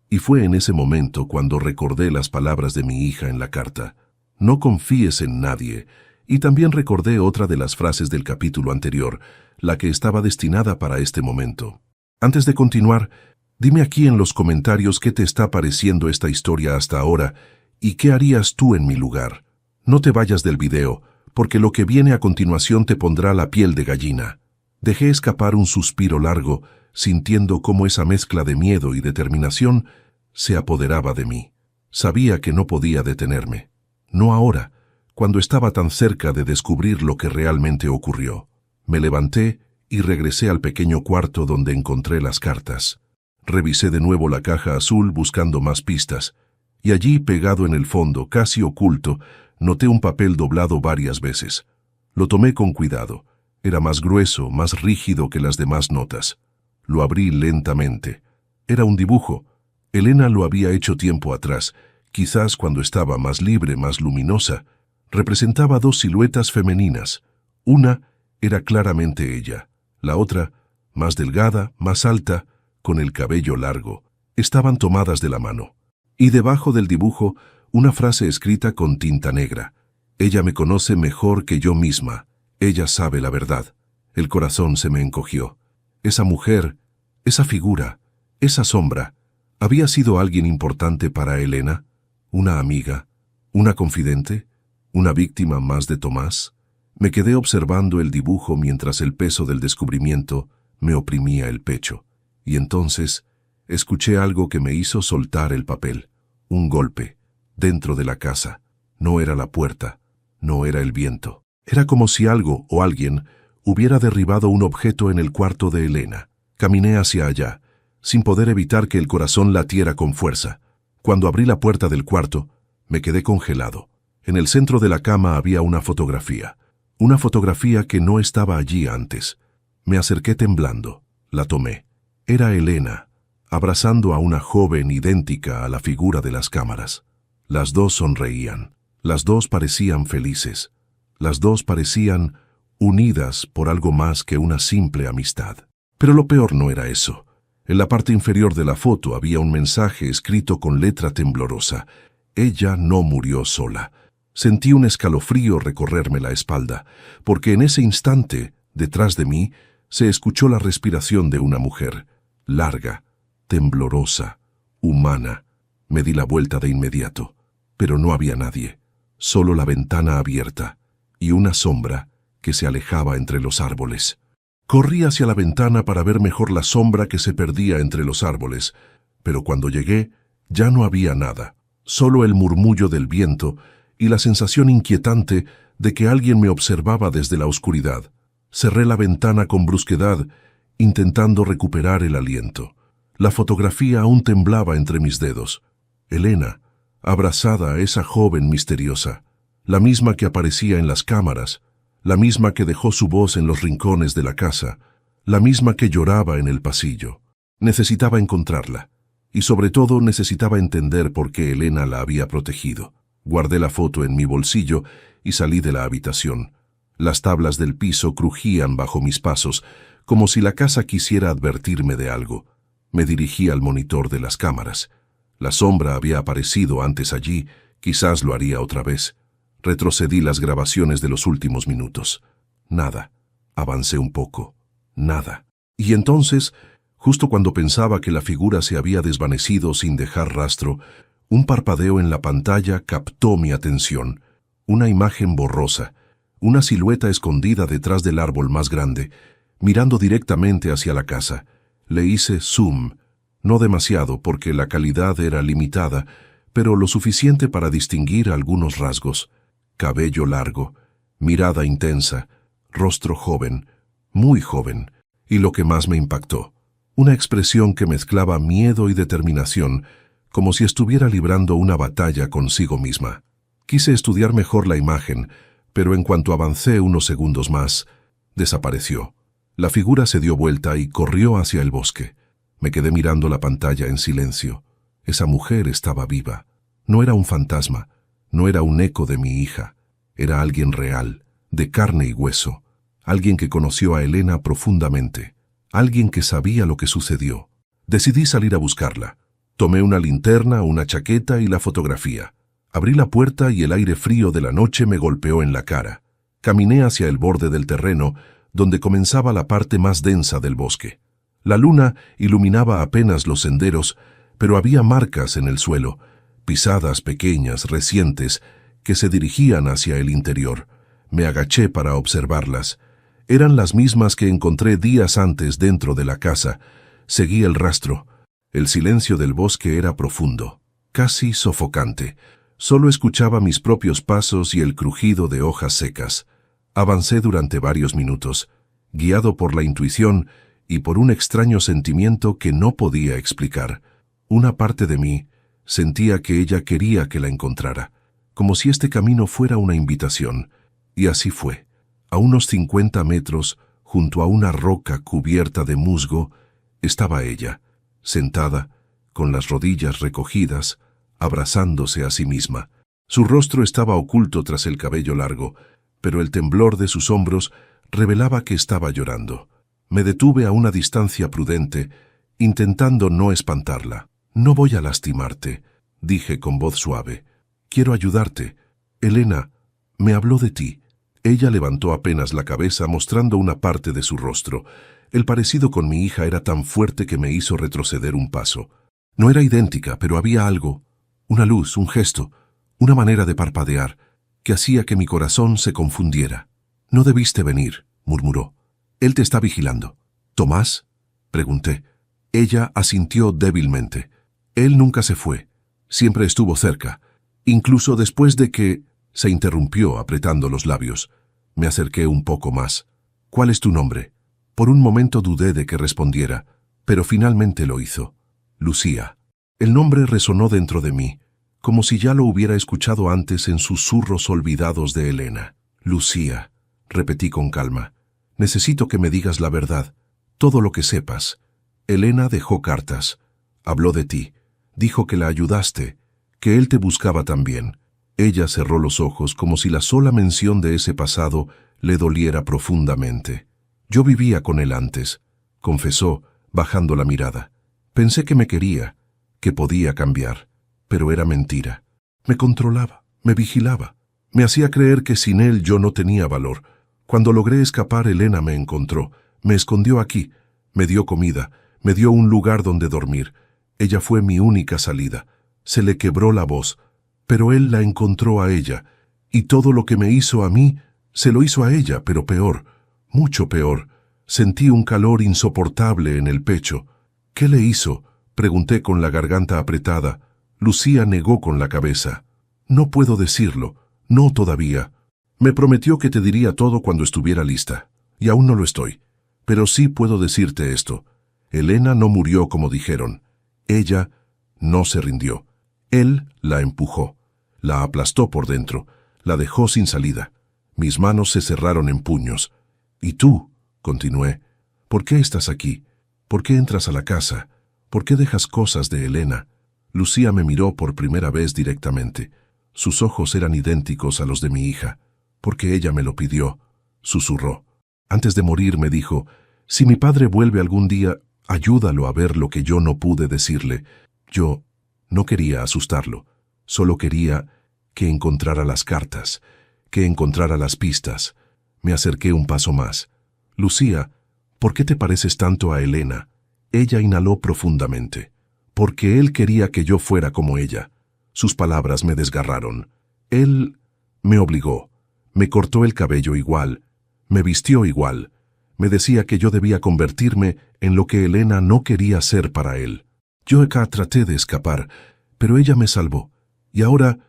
y fue en ese momento cuando recordé las palabras de mi hija en la carta. No confíes en nadie, y también recordé otra de las frases del capítulo anterior, la que estaba destinada para este momento. Antes de continuar, dime aquí en los comentarios qué te está pareciendo esta historia hasta ahora y qué harías tú en mi lugar. No te vayas del video, porque lo que viene a continuación te pondrá la piel de gallina. Dejé escapar un suspiro largo, sintiendo cómo esa mezcla de miedo y determinación se apoderaba de mí. Sabía que no podía detenerme. No ahora, cuando estaba tan cerca de descubrir lo que realmente ocurrió. Me levanté y regresé al pequeño cuarto donde encontré las cartas. Revisé de nuevo la caja azul buscando más pistas, y allí, pegado en el fondo, casi oculto, noté un papel doblado varias veces. Lo tomé con cuidado. Era más grueso, más rígido que las demás notas. Lo abrí lentamente. Era un dibujo. Elena lo había hecho tiempo atrás, quizás cuando estaba más libre, más luminosa. Representaba 2 siluetas femeninas. Una era claramente ella. La otra, más delgada, más alta, con el cabello largo. Estaban tomadas de la mano. Y debajo del dibujo, una frase escrita con tinta negra. Ella me conoce mejor que yo misma. Ella sabe la verdad. El corazón se me encogió. Esa mujer, esa figura, esa sombra, ¿había sido alguien importante para Elena? ¿Una amiga? ¿Una confidente? ¿Una víctima más de Tomás? Me quedé observando el dibujo mientras el peso del descubrimiento me oprimía el pecho. Y entonces escuché algo que me hizo soltar el papel. Un golpe. Dentro de la casa. No era la puerta. No era el viento. Era como si algo o alguien hubiera derribado un objeto en el cuarto de Elena. Caminé hacia allá, sin poder evitar que el corazón latiera con fuerza. Cuando abrí la puerta del cuarto, me quedé congelado. En el centro de la cama había una fotografía. Una fotografía que no estaba allí antes. Me acerqué temblando. La tomé. Era Elena, abrazando a una joven idéntica a la figura de las cámaras. Las dos sonreían. Las dos parecían felices. Las dos parecían unidas por algo más que una simple amistad. Pero lo peor no era eso. En la parte inferior de la foto había un mensaje escrito con letra temblorosa. Ella no murió sola. Sentí un escalofrío recorrerme la espalda, porque en ese instante, detrás de mí, se escuchó la respiración de una mujer, larga, temblorosa, humana. Me di la vuelta de inmediato. pero no había nadie, solo la ventana abierta y una sombra que se alejaba entre los árboles. Corrí hacia la ventana para ver mejor la sombra que se perdía entre los árboles, pero cuando llegué ya no había nada, solo el murmullo del viento y la sensación inquietante de que alguien me observaba desde la oscuridad. Cerré la ventana con brusquedad, intentando recuperar el aliento. La fotografía aún temblaba entre mis dedos. Elena, abrazada a esa joven misteriosa, la misma que aparecía en las cámaras, la misma que dejó su voz en los rincones de la casa, la misma que lloraba en el pasillo. Necesitaba encontrarla, y sobre todo necesitaba entender por qué Elena la había protegido. Guardé la foto en mi bolsillo y salí de la habitación. Las tablas del piso crujían bajo mis pasos, como si la casa quisiera advertirme de algo. Me dirigí al monitor de las cámaras. La sombra había aparecido antes allí, quizás lo haría otra vez. Retrocedí las grabaciones de los últimos minutos. Nada. Avancé un poco. Nada. Y entonces, justo cuando pensaba que la figura se había desvanecido sin dejar rastro, un parpadeo en la pantalla captó mi atención. Una imagen borrosa, una silueta escondida detrás del árbol más grande, mirando directamente hacia la casa. Le hice zoom, no demasiado porque la calidad era limitada, pero lo suficiente para distinguir algunos rasgos. Cabello largo, mirada intensa, rostro joven, muy joven, y lo que más me impactó, una expresión que mezclaba miedo y determinación, como si estuviera librando una batalla consigo misma. Quise estudiar mejor la imagen, pero en cuanto avancé unos segundos más, desapareció. La figura se dio vuelta y corrió hacia el bosque. Me quedé mirando la pantalla en silencio. Esa mujer estaba viva. No era un fantasma, no era un eco de mi hija. Era alguien real, de carne y hueso. Alguien que conoció a Elena profundamente. Alguien que sabía lo que sucedió. Decidí salir a buscarla. Tomé una linterna, una chaqueta y la fotografía. Abrí la puerta y el aire frío de la noche me golpeó en la cara. Caminé hacia el borde del terreno, donde comenzaba la parte más densa del bosque. La luna iluminaba apenas los senderos, pero había marcas en el suelo, pisadas pequeñas, recientes, que se dirigían hacia el interior. Me agaché para observarlas. Eran las mismas que encontré días antes dentro de la casa. Seguí el rastro. El silencio del bosque era profundo, casi sofocante. Solo escuchaba mis propios pasos y el crujido de hojas secas. Avancé durante varios minutos, guiado por la intuición y por un extraño sentimiento que no podía explicar. Una parte de mí sentía que ella quería que la encontrara, como si este camino fuera una invitación. Y así fue. A unos 50 metros, junto a una roca cubierta de musgo, estaba ella, sentada, con las rodillas recogidas, abrazándose a sí misma. Su rostro estaba oculto tras el cabello largo, pero el temblor de sus hombros revelaba que estaba llorando. Me detuve a una distancia prudente, intentando no espantarla. «No voy a lastimarte», dije con voz suave. «Quiero ayudarte. Elena me habló de ti». Ella levantó apenas la cabeza mostrando una parte de su rostro. El parecido con mi hija era tan fuerte que me hizo retroceder un paso. No era idéntica, pero había algo, una luz, un gesto, una manera de parpadear, que hacía que mi corazón se confundiera. «No debiste venir», murmuró. «Él te está vigilando». «¿Tomás?», pregunté. Ella asintió débilmente. «Él nunca se fue. Siempre estuvo cerca. Incluso después de que...» Se interrumpió apretando los labios. Me acerqué un poco más. «¿Cuál es tu nombre?». Por un momento dudé de que respondiera, pero finalmente lo hizo. «Lucía». El nombre resonó dentro de mí, como si ya lo hubiera escuchado antes en susurros olvidados de Elena. «Lucía», repetí con calma. «Necesito que me digas la verdad, todo lo que sepas». Elena dejó cartas. Habló de ti. Dijo que la ayudaste, que él te buscaba también. Ella cerró los ojos como si la sola mención de ese pasado le doliera profundamente. «Yo vivía con él antes», confesó, bajando la mirada. «Pensé que me quería, que podía cambiar, pero era mentira. Me controlaba, me vigilaba, me hacía creer que sin él yo no tenía valor. Cuando logré escapar, Elena me encontró, me escondió aquí, me dio comida, me dio un lugar donde dormir. Ella fue mi única salida». Se le quebró la voz. Pero él la encontró a ella, y todo lo que me hizo a mí, se lo hizo a ella, pero peor, mucho peor. Sentí un calor insoportable en el pecho. ¿Qué le hizo?, pregunté con la garganta apretada. Lucía negó con la cabeza. No puedo decirlo, no todavía. Me prometió que te diría todo cuando estuviera lista, y aún no lo estoy. Pero sí puedo decirte esto. Elena no murió como dijeron. Ella no se rindió. Él la empujó, la aplastó por dentro, la dejó sin salida. Mis manos se cerraron en puños. ¿Y tú?, continué. ¿Por qué estás aquí? ¿Por qué entras a la casa? ¿Por qué dejas cosas de Elena? Lucía me miró por primera vez directamente. Sus ojos eran idénticos a los de mi hija. Porque ella me lo pidió, susurró. Antes de morir me dijo, si mi padre vuelve algún día, ayúdalo a ver lo que yo no pude decirle. Yo no quería asustarlo, solo quería que encontrara las cartas, que encontrara las pistas. Me acerqué un paso más. Lucía, ¿por qué te pareces tanto a Elena? Ella inhaló profundamente. Porque él quería que yo fuera como ella. Sus palabras me desgarraron. Él me obligó, me cortó el cabello igual, me vistió igual. Me decía que yo debía convertirme en lo que Elena no quería ser para él. Yo acá traté de escapar, pero ella me salvó. Y ahora,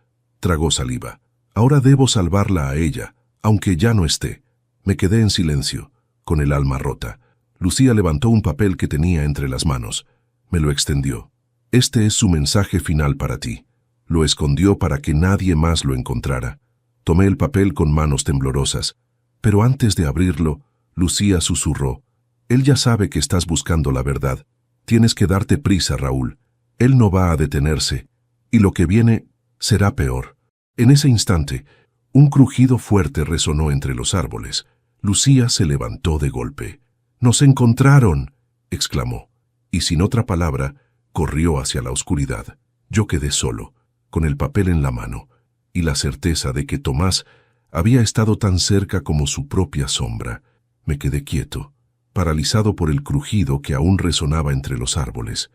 tragó saliva, ahora debo salvarla a ella, aunque ya no esté. Me quedé en silencio, con el alma rota. Lucía levantó un papel que tenía entre las manos. Me lo extendió. Este es su mensaje final para ti. Lo escondió para que nadie más lo encontrara. Tomé el papel con manos temblorosas, pero antes de abrirlo, Lucía susurró. Él ya sabe que estás buscando la verdad. Tienes que darte prisa, Raúl. Él no va a detenerse, y lo que viene será peor. En ese instante, un crujido fuerte resonó entre los árboles. Lucía se levantó de golpe. ¡Nos encontraron!, exclamó, y sin otra palabra, corrió hacia la oscuridad. Yo quedé solo, con el papel en la mano, y la certeza de que Tomás había estado tan cerca como su propia sombra. Me quedé quieto, paralizado por el crujido que aún resonaba entre los árboles.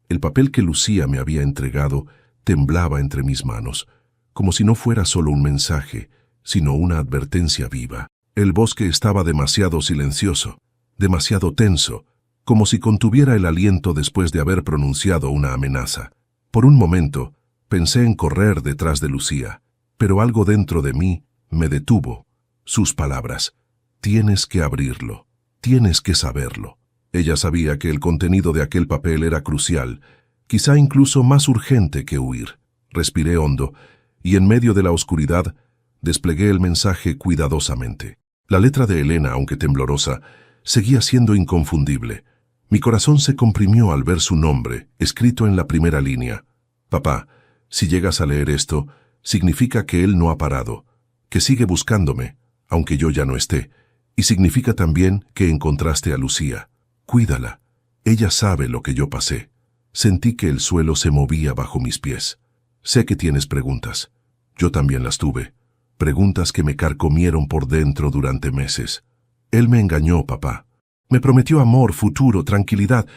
El papel que Lucía me había entregado temblaba entre mis manos, como si no fuera solo un mensaje, sino una advertencia viva. El bosque estaba demasiado silencioso, demasiado tenso, como si contuviera el aliento después de haber pronunciado una amenaza. Por un momento, pensé en correr detrás de Lucía, pero algo dentro de mí me detuvo. Sus palabras. Tienes que abrirlo. Tienes que saberlo. Ella sabía que el contenido de aquel papel era crucial, quizá incluso más urgente que huir. Respiré hondo, y en medio de la oscuridad, desplegué el mensaje cuidadosamente. La letra de Elena, aunque temblorosa, seguía siendo inconfundible. Mi corazón se comprimió al ver su nombre, escrito en la primera línea. Papá, si llegas a leer esto, significa que él no ha parado, que sigue buscándome, aunque yo ya no esté, y significa también que encontraste a Lucía. Cuídala. Ella sabe lo que yo pasé. Sentí que el suelo se movía bajo mis pies. Sé que tienes preguntas. Yo también las tuve. Preguntas que me carcomieron por dentro durante meses. Él me engañó, papá. Me prometió amor, futuro, tranquilidad,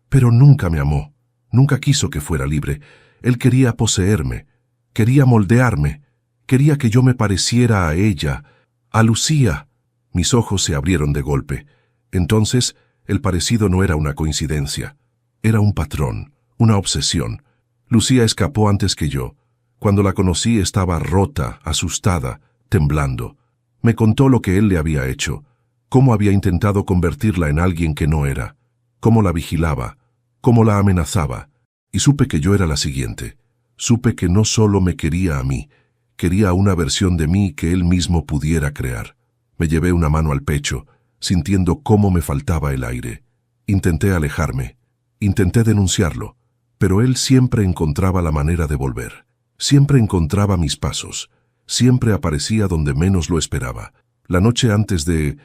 pero nunca me amó. Nunca quiso que fuera libre. Él quería poseerme, quería moldearme, quería que yo me pareciera a ella, a Lucía. Mis ojos se abrieron de golpe. Entonces, el parecido no era una coincidencia. Era un patrón, una obsesión. Lucía escapó antes que yo. Cuando la conocí estaba rota, asustada, temblando. Me contó lo que él le había hecho, cómo había intentado convertirla en alguien que no era, cómo la vigilaba, cómo la amenazaba, y supe que yo era la siguiente. Supe que no solo me quería a mí, quería una versión de mí que él mismo pudiera crear. Me llevé una mano al pecho, sintiendo cómo me faltaba el aire. Intenté alejarme, intenté denunciarlo, pero él siempre encontraba la manera de volver. Siempre encontraba mis pasos, siempre aparecía donde menos lo esperaba. La noche antes de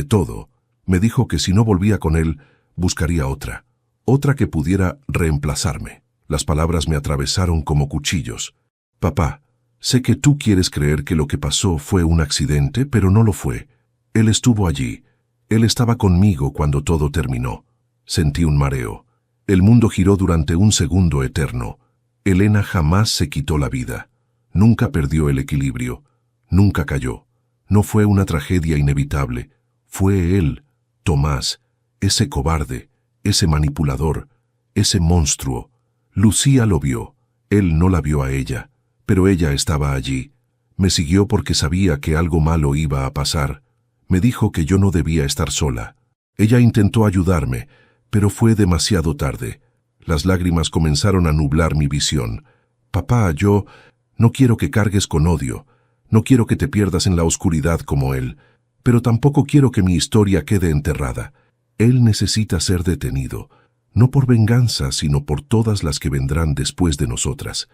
todo, me dijo que si no volvía con él, buscaría otra que pudiera reemplazarme. Las palabras me atravesaron como cuchillos. Papá, sé que tú quieres creer que lo que pasó fue un accidente, pero no lo fue. Él estuvo allí. Él estaba conmigo cuando todo terminó. Sentí un mareo. El mundo giró durante un segundo eterno. Elena jamás se quitó la vida. Nunca perdió el equilibrio, nunca cayó. No fue una tragedia inevitable, fue él, Tomás, ese cobarde, ese manipulador, ese monstruo. Lucía lo vio, él no la vio a ella, pero ella estaba allí. Me siguió porque sabía que algo malo iba a pasar. Me dijo que yo no debía estar sola. Ella intentó ayudarme, pero fue demasiado tarde. Las lágrimas comenzaron a nublar mi visión. Papá, yo no quiero que cargues con odio. No quiero que te pierdas en la oscuridad como él, pero tampoco quiero que mi historia quede enterrada. Él necesita ser detenido, no por venganza, sino por todas las que vendrán después de nosotras.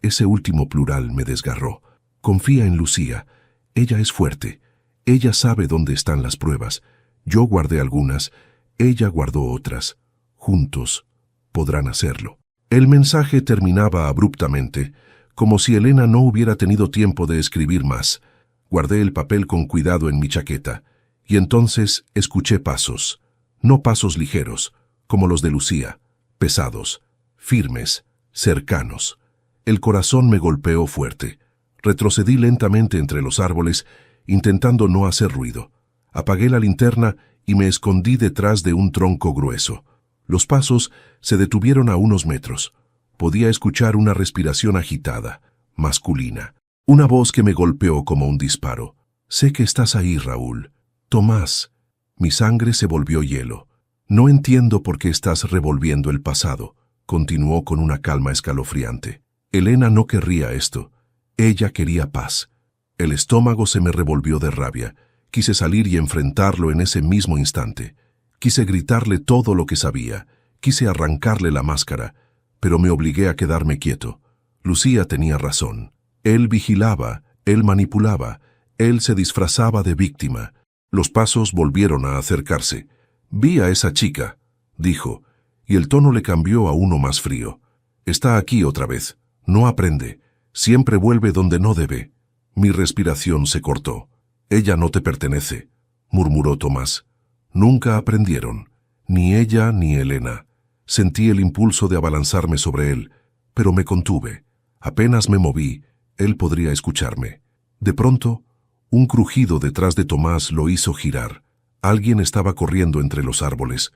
Ese último plural me desgarró. Confía en Lucía. Ella es fuerte. Ella sabe dónde están las pruebas. Yo guardé algunas, ella guardó otras. Juntos podrán hacerlo. El mensaje terminaba abruptamente, como si Elena no hubiera tenido tiempo de escribir más. Guardé el papel con cuidado en mi chaqueta, y entonces escuché pasos. No pasos ligeros, como los de Lucía, pesados, firmes, cercanos. El corazón me golpeó fuerte. Retrocedí lentamente entre los árboles, intentando no hacer ruido. Apagué la linterna y me escondí detrás de un tronco grueso. Los pasos se detuvieron a unos metros. Podía escuchar una respiración agitada, masculina. Una voz que me golpeó como un disparo. Sé que estás ahí, Raúl. Tomás. Mi sangre se volvió hielo. No entiendo por qué estás revolviendo el pasado, continuó con una calma escalofriante. Elena no querría esto. Ella quería paz. El estómago se me revolvió de rabia. Quise salir y enfrentarlo en ese mismo instante. Quise gritarle todo lo que sabía. Quise arrancarle la máscara, pero me obligué a quedarme quieto. Lucía tenía razón. Él vigilaba, él manipulaba, él se disfrazaba de víctima. Los pasos volvieron a acercarse. Vi a esa chica, dijo, y el tono le cambió a uno más frío. Está aquí otra vez. No aprende. Siempre vuelve donde no debe. Mi respiración se cortó. Ella no te pertenece, murmuró Tomás. Nunca aprendieron, ni ella ni Elena. Sentí el impulso de abalanzarme sobre él, pero me contuve. Apenas me moví, él podría escucharme. De pronto, un crujido detrás de Tomás lo hizo girar. Alguien estaba corriendo entre los árboles.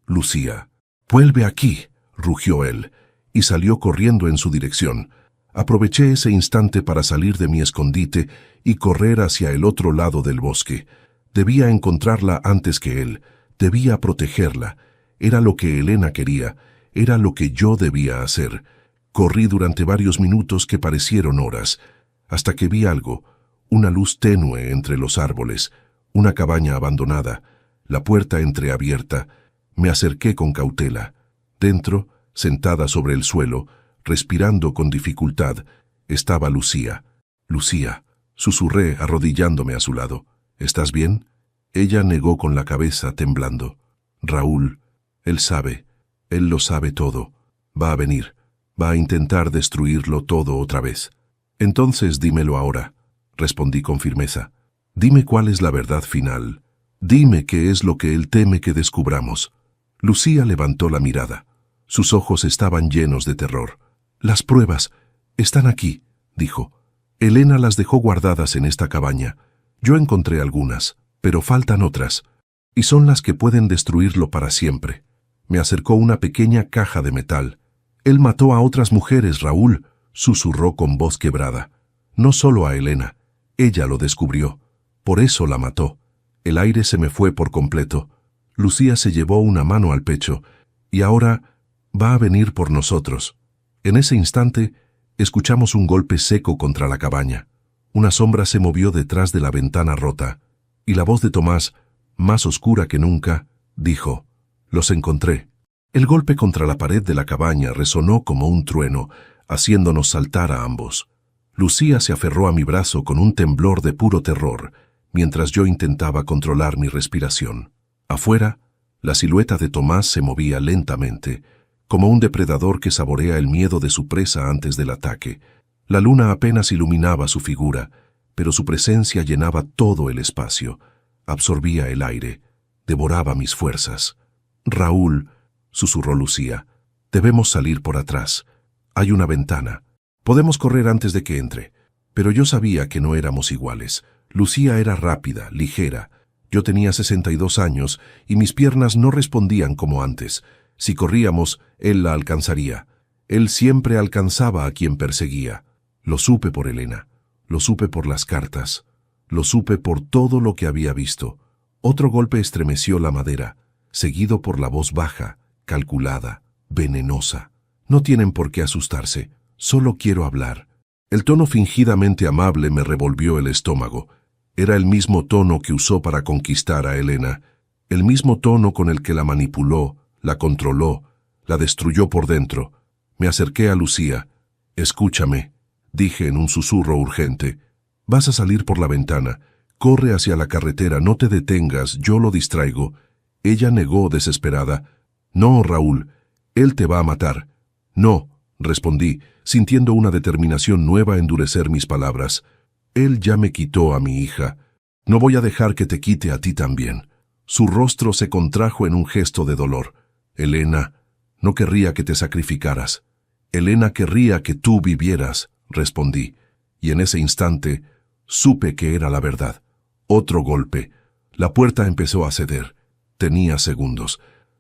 Lucía. «¡Vuelve aquí!», rugió él, y salió corriendo en su dirección. Aproveché ese instante para salir de mi escondite y correr hacia el otro lado del bosque. Debía encontrarla antes que él, debía protegerla. Era lo que Elena quería, era lo que yo debía hacer. Corrí durante varios minutos que parecieron horas, hasta que vi algo, una luz tenue entre los árboles, una cabaña abandonada, la puerta entreabierta. Me acerqué con cautela. Dentro, sentada sobre el suelo, respirando con dificultad, estaba Lucía. «Lucía», susurré arrodillándome a su lado. «¿Estás bien?». Ella negó con la cabeza, temblando. «Raúl, él sabe, él lo sabe todo. Va a venir, va a intentar destruirlo todo otra vez». «Entonces dímelo ahora», respondí con firmeza. «Dime cuál es la verdad final. Dime qué es lo que él teme que descubramos». Lucía levantó la mirada. Sus ojos estaban llenos de terror. «Las pruebas están aquí», dijo. «Elena las dejó guardadas en esta cabaña. Yo encontré algunas, pero faltan otras, y son las que pueden destruirlo para siempre». Me acercó una pequeña caja de metal. «Él mató a otras mujeres, Raúl», susurró con voz quebrada. «No solo a Elena. Ella lo descubrió. Por eso la mató». El aire se me fue por completo. Lucía se llevó una mano al pecho, y ahora va a venir por nosotros. En ese instante, escuchamos un golpe seco contra la cabaña. Una sombra se movió detrás de la ventana rota, y la voz de Tomás, más oscura que nunca, dijo: «Los encontré». El golpe contra la pared de la cabaña resonó como un trueno, haciéndonos saltar a ambos. Lucía se aferró a mi brazo con un temblor de puro terror, mientras yo intentaba controlar mi respiración. Afuera, la silueta de Tomás se movía lentamente, como un depredador que saborea el miedo de su presa antes del ataque. La luna apenas iluminaba su figura, pero su presencia llenaba todo el espacio, absorbía el aire, devoraba mis fuerzas. «Raúl», susurró Lucía, «debemos salir por atrás. Hay una ventana. Podemos correr antes de que entre». Pero yo sabía que no éramos iguales. Lucía era rápida, ligera. Yo tenía 62 años y mis piernas no respondían como antes. Si corríamos, él la alcanzaría. Él siempre alcanzaba a quien perseguía. Lo supe por Elena. Lo supe por las cartas. Lo supe por todo lo que había visto. Otro golpe estremeció la madera, seguido por la voz baja, calculada, venenosa. No tienen por qué asustarse. Solo quiero hablar. El tono fingidamente amable me revolvió el estómago. Era el mismo tono que usó para conquistar a Elena, el mismo tono con el que la manipuló, la controló, la destruyó por dentro. Me acerqué a Lucía. «Escúchame», dije en un susurro urgente. «Vas a salir por la ventana. Corre hacia la carretera, no te detengas, yo lo distraigo». Ella negó desesperada. «No, Raúl, él te va a matar». «No», respondí, sintiendo una determinación nueva endurecer mis palabras. «Él ya me quitó a mi hija. No voy a dejar que te quite a ti también». Su rostro se contrajo en un gesto de dolor. «Elena, no querría que te sacrificaras. Elena querría que tú vivieras», respondí, y en ese instante supe que era la verdad. Otro golpe. La puerta empezó a ceder. Tenía segundos.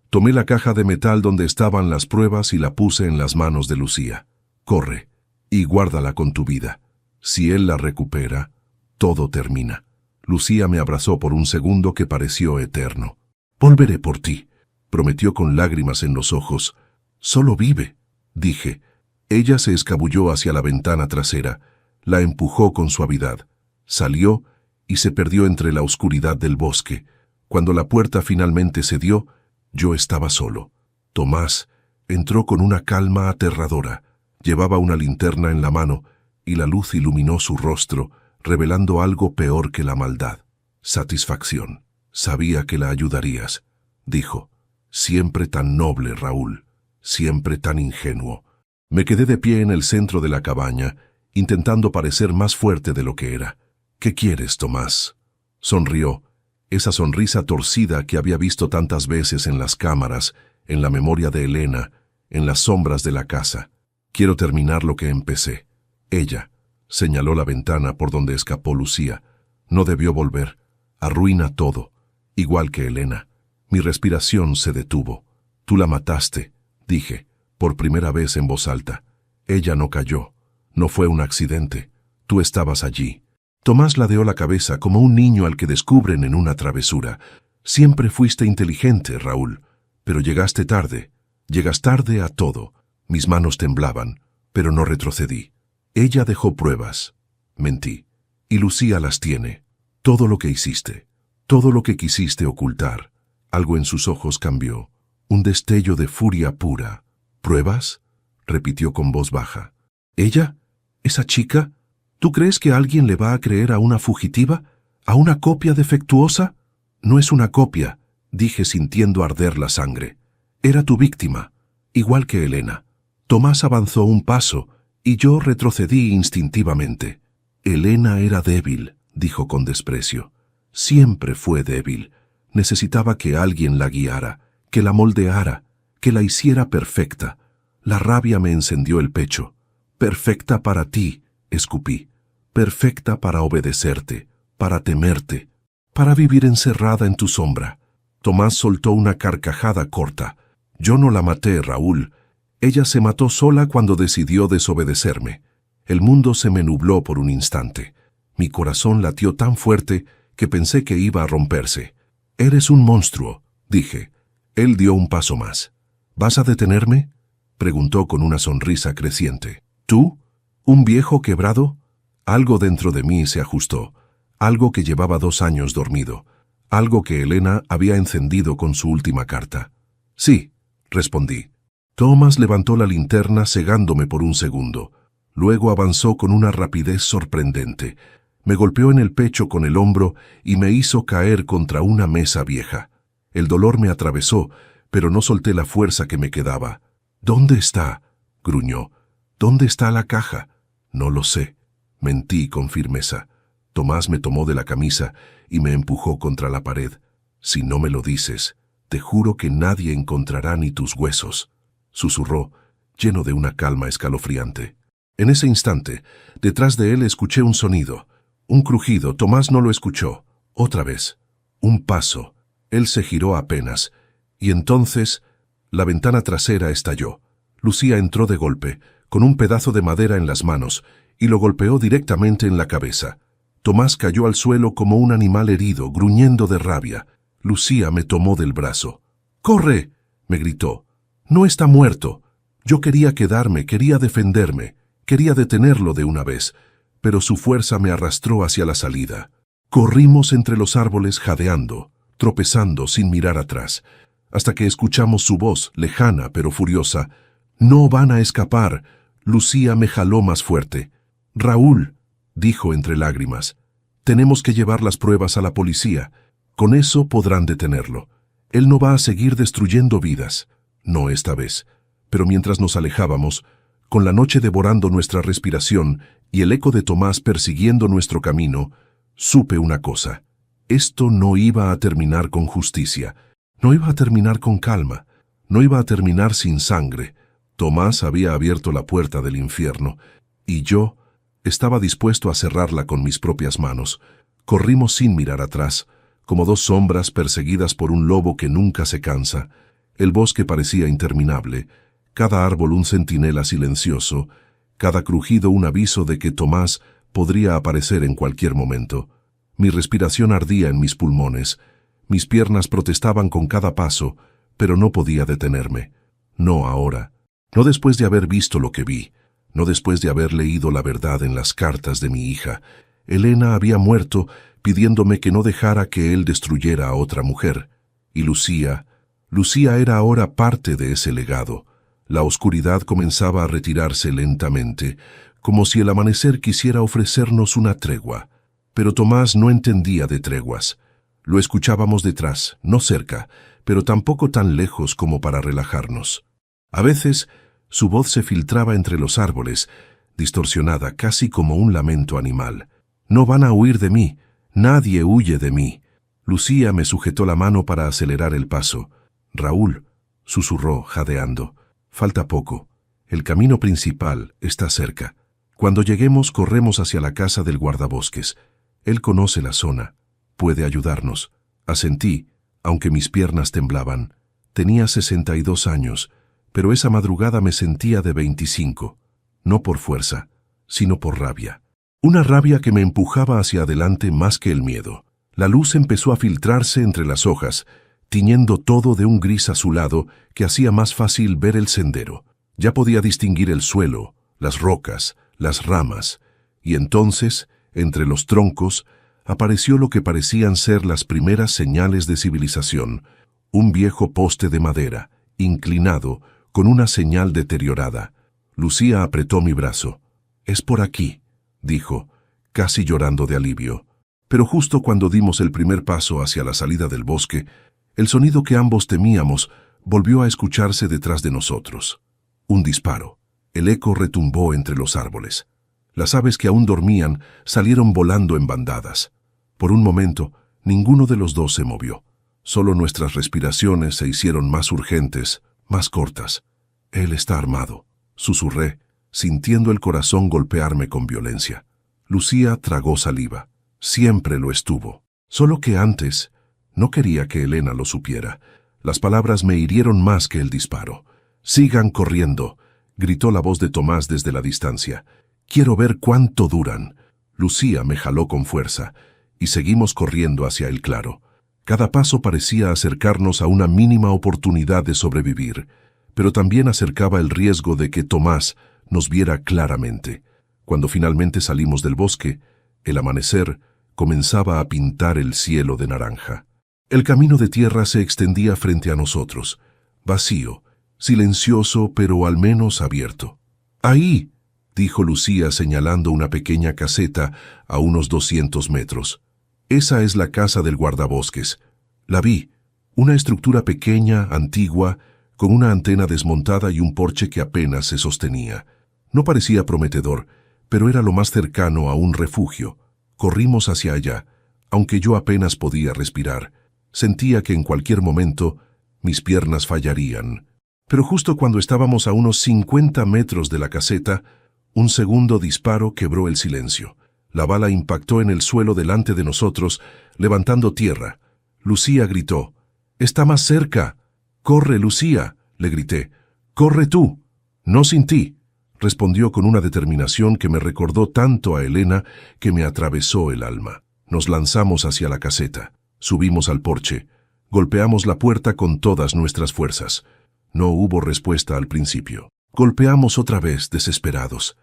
Tomé la caja de metal donde estaban las pruebas y la puse en las manos de Lucía. «Corre y guárdala con tu vida. Si él la recupera, todo termina». Lucía me abrazó por un segundo que pareció eterno. «Volveré por ti», prometió con lágrimas en los ojos. «Solo vive», dije. Ella se escabulló hacia la ventana trasera, la empujó con suavidad. Salió y se perdió entre la oscuridad del bosque. Cuando la puerta finalmente cedió, yo estaba solo. Tomás entró con una calma aterradora. Llevaba una linterna en la mano y la luz iluminó su rostro, revelando algo peor que la maldad. «Satisfacción. Sabía que la ayudarías», dijo. «Siempre tan noble, Raúl. Siempre tan ingenuo». Me quedé de pie en el centro de la cabaña, intentando parecer más fuerte de lo que era. «¿Qué quieres, Tomás?». Sonrió, esa sonrisa torcida que había visto tantas veces en las cámaras, en la memoria de Elena, en las sombras de la casa. «Quiero terminar lo que empecé». Ella señaló la ventana por donde escapó Lucía. «No debió volver. Arruina todo. Igual que Elena». Mi respiración se detuvo. «Tú la mataste», dije, por primera vez en voz alta. Ella no cayó. No fue un accidente. Tú estabas allí. Tomás ladeó la cabeza como un niño al que descubren en una travesura. «Siempre fuiste inteligente, Raúl, pero llegaste tarde. Llegas tarde a todo». Mis manos temblaban, pero no retrocedí. Ella dejó pruebas. Mentí. Y Lucía las tiene. Todo lo que hiciste. Todo lo que quisiste ocultar. Algo en sus ojos cambió. Un destello de furia pura. «¿Pruebas?», repitió con voz baja. «¿Ella? ¿Esa chica? ¿Tú crees que alguien le va a creer a una fugitiva? ¿A una copia defectuosa?». «No es una copia», dije sintiendo arder la sangre. «Era tu víctima, igual que Elena». Tomás avanzó un paso y yo retrocedí instintivamente. «Elena era débil», dijo con desprecio. «Siempre fue débil. Necesitaba que alguien la guiara, que la moldeara, que la hiciera perfecta». La rabia me encendió el pecho. «Perfecta para ti», escupí. «Perfecta para obedecerte, para temerte, para vivir encerrada en tu sombra». Tomás soltó una carcajada corta. «Yo no la maté, Raúl. Ella se mató sola cuando decidió desobedecerme». El mundo se me nubló por un instante. Mi corazón latió tan fuerte que pensé que iba a romperse. «Eres un monstruo», dije. Él dio un paso más. «¿Vas a detenerme?», preguntó con una sonrisa creciente. «¿Tú? ¿Un viejo quebrado?». Algo dentro de mí se ajustó. Algo que llevaba 2 años dormido. Algo que Elena había encendido con su última carta. «Sí», respondí. Tomás levantó la linterna cegándome por un segundo. Luego avanzó con una rapidez sorprendente. Me golpeó en el pecho con el hombro y me hizo caer contra una mesa vieja. El dolor me atravesó, pero no solté la fuerza que me quedaba. «¿Dónde está?», gruñó. «¿Dónde está la caja?». «No lo sé», mentí con firmeza. Tomás me tomó de la camisa y me empujó contra la pared. «Si no me lo dices, te juro que nadie encontrará ni tus huesos», susurró, lleno de una calma escalofriante. En ese instante, detrás de él escuché un sonido, un crujido. Tomás no lo escuchó. Otra vez. Un paso. Él se giró apenas. Y entonces, la ventana trasera estalló. Lucía entró de golpe, con un pedazo de madera en las manos, y lo golpeó directamente en la cabeza. Tomás cayó al suelo como un animal herido, gruñendo de rabia. Lucía me tomó del brazo. «¡Corre!», me gritó. «No está muerto». Yo quería quedarme, quería defenderme, quería detenerlo de una vez, pero su fuerza me arrastró hacia la salida. Corrimos entre los árboles jadeando, tropezando sin mirar atrás, hasta que escuchamos su voz, lejana pero furiosa. «No van a escapar». Lucía me jaló más fuerte. «Raúl», dijo entre lágrimas, «tenemos que llevar las pruebas a la policía. Con eso podrán detenerlo. Él no va a seguir destruyendo vidas. No esta vez». Pero mientras nos alejábamos, con la noche devorando nuestra respiración y el eco de Tomás persiguiendo nuestro camino, supe una cosa. Esto no iba a terminar con justicia, no iba a terminar con calma, no iba a terminar sin sangre. Tomás había abierto la puerta del infierno, y yo estaba dispuesto a cerrarla con mis propias manos. Corrimos sin mirar atrás, como dos sombras perseguidas por un lobo que nunca se cansa. El bosque parecía interminable, cada árbol un centinela silencioso, cada crujido un aviso de que Tomás podría aparecer en cualquier momento. Mi respiración ardía en mis pulmones, mis piernas protestaban con cada paso, pero no podía detenerme. No ahora, no después de haber visto lo que vi, no después de haber leído la verdad en las cartas de mi hija. Elena había muerto pidiéndome que no dejara que él destruyera a otra mujer. Y Lucía era ahora parte de ese legado. La oscuridad comenzaba a retirarse lentamente, como si el amanecer quisiera ofrecernos una tregua. Pero Tomás no entendía de treguas. Lo escuchábamos detrás, no cerca, pero tampoco tan lejos como para relajarnos. A veces, su voz se filtraba entre los árboles, distorsionada casi como un lamento animal. «No van a huir de mí, nadie huye de mí». Lucía me sujetó la mano para acelerar el paso. «Raúl», susurró, jadeando, «falta poco. El camino principal está cerca. Cuando lleguemos, corremos hacia la casa del guardabosques. Él conoce la zona. Puede ayudarnos». Asentí, aunque mis piernas temblaban. Tenía 62 años, pero esa madrugada me sentía de 25. No por fuerza, sino por rabia. Una rabia que me empujaba hacia adelante más que el miedo. La luz empezó a filtrarse entre las hojas, tiñendo todo de un gris azulado que hacía más fácil ver el sendero. Ya podía distinguir el suelo, las rocas, las ramas, y entonces, entre los troncos, apareció lo que parecían ser las primeras señales de civilización, un viejo poste de madera, inclinado, con una señal deteriorada. Lucía apretó mi brazo. «Es por aquí», dijo, casi llorando de alivio. Pero justo cuando dimos el primer paso hacia la salida del bosque, el sonido que ambos temíamos volvió a escucharse detrás de nosotros. Un disparo. El eco retumbó entre los árboles. Las aves que aún dormían salieron volando en bandadas. Por un momento, ninguno de los dos se movió. Solo nuestras respiraciones se hicieron más urgentes, más cortas. «Él está armado», susurré, sintiendo el corazón golpearme con violencia. Lucía tragó saliva. Siempre lo estuvo. Solo que antes no quería que Elena lo supiera. Las palabras me hirieron más que el disparo. «Sigan corriendo», gritó la voz de Tomás desde la distancia. «Quiero ver cuánto duran». Lucía me jaló con fuerza, y seguimos corriendo hacia el claro. Cada paso parecía acercarnos a una mínima oportunidad de sobrevivir, pero también acercaba el riesgo de que Tomás nos viera claramente. Cuando finalmente salimos del bosque, el amanecer comenzaba a pintar el cielo de naranja. El camino de tierra se extendía frente a nosotros, vacío, silencioso pero al menos abierto. «Ahí», dijo Lucía señalando una pequeña caseta a unos 200 metros. «Esa es la casa del guardabosques». La vi, una estructura pequeña, antigua, con una antena desmontada y un porche que apenas se sostenía. No parecía prometedor, pero era lo más cercano a un refugio. Corrimos hacia allá, aunque yo apenas podía respirar. Sentía que en cualquier momento mis piernas fallarían. Pero justo cuando estábamos a unos 50 metros de la caseta, Un segundo disparo quebró el silencio. La bala impactó en el suelo delante de nosotros, levantando tierra. Lucía gritó: «¡Está más cerca!». «¡Corre, Lucía!», le grité. «¡Corre tú!». «No sin ti», respondió con una determinación que me recordó tanto a Elena que me atravesó el alma. Nos lanzamos hacia la caseta. Subimos al porche. Golpeamos la puerta con todas nuestras fuerzas. No hubo respuesta al principio. Golpeamos otra vez, desesperados.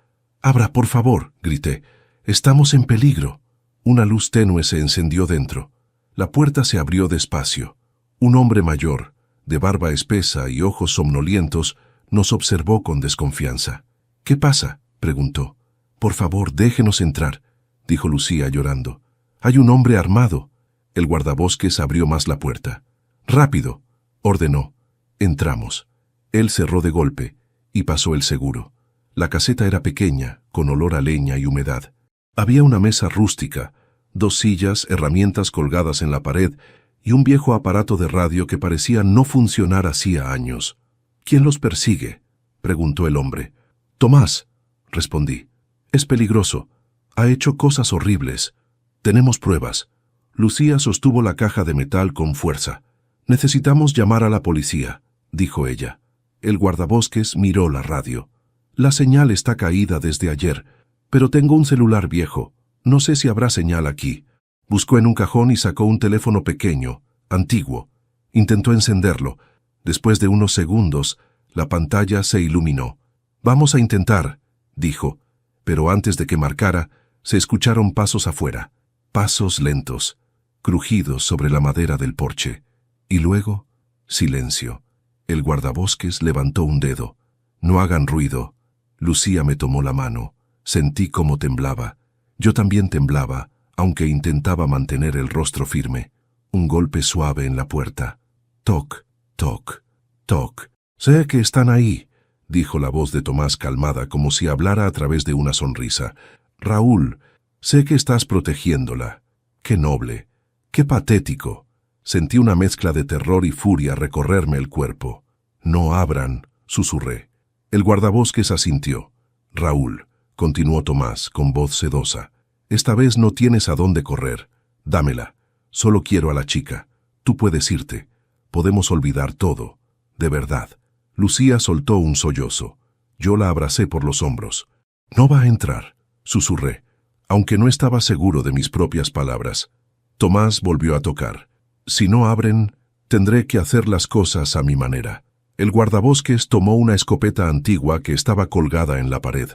«Abra, por favor», grité. «Estamos en peligro». Una luz tenue se encendió dentro. La puerta se abrió despacio. Un hombre mayor, de barba espesa y ojos somnolientos, nos observó con desconfianza. «¿Qué pasa?», preguntó. «Por favor, déjenos entrar», dijo Lucía llorando. «Hay un hombre armado». El guardabosques abrió más la puerta. «Rápido», ordenó. Entramos. Él cerró de golpe y pasó el seguro. La caseta era pequeña, con olor a leña y humedad. Había una mesa rústica, 2 sillas, herramientas colgadas en la pared y un viejo aparato de radio que parecía no funcionar hacía años. «¿Quién los persigue?», preguntó el hombre. «Tomás», respondí. «Es peligroso. Ha hecho cosas horribles. Tenemos pruebas». Lucía sostuvo la caja de metal con fuerza. «Necesitamos llamar a la policía», dijo ella. El guardabosques miró la radio. «La señal está caída desde ayer, pero tengo un celular viejo. No sé si habrá señal aquí». Buscó en un cajón y sacó un teléfono pequeño, antiguo. Intentó encenderlo. Después de unos segundos, la pantalla se iluminó. «Vamos a intentar», dijo, pero antes de que marcara, se escucharon pasos afuera. Pasos lentos, crujidos sobre la madera del porche. Y luego, silencio. El guardabosques levantó un dedo. «No hagan ruido». Lucía me tomó la mano. Sentí cómo temblaba. Yo también temblaba, aunque intentaba mantener el rostro firme. Un golpe suave en la puerta. «Toc, toc, toc». «Sé que están ahí», dijo la voz de Tomás calmada, como si hablara a través de una sonrisa. «Raúl, sé que estás protegiéndola». «Qué noble, qué patético». Sentí una mezcla de terror y furia recorrerme el cuerpo. «No abran», susurré. El guardabosques asintió. «Raúl», continuó Tomás con voz sedosa, «esta vez no tienes a dónde correr. Dámela. Solo quiero a la chica. Tú puedes irte. Podemos olvidar todo. De verdad». Lucía soltó un sollozo. Yo la abracé por los hombros. «No va a entrar», susurré, aunque no estaba seguro de mis propias palabras. Tomás volvió a tocar. «Si no abren, tendré que hacer las cosas a mi manera». El guardabosques tomó una escopeta antigua que estaba colgada en la pared.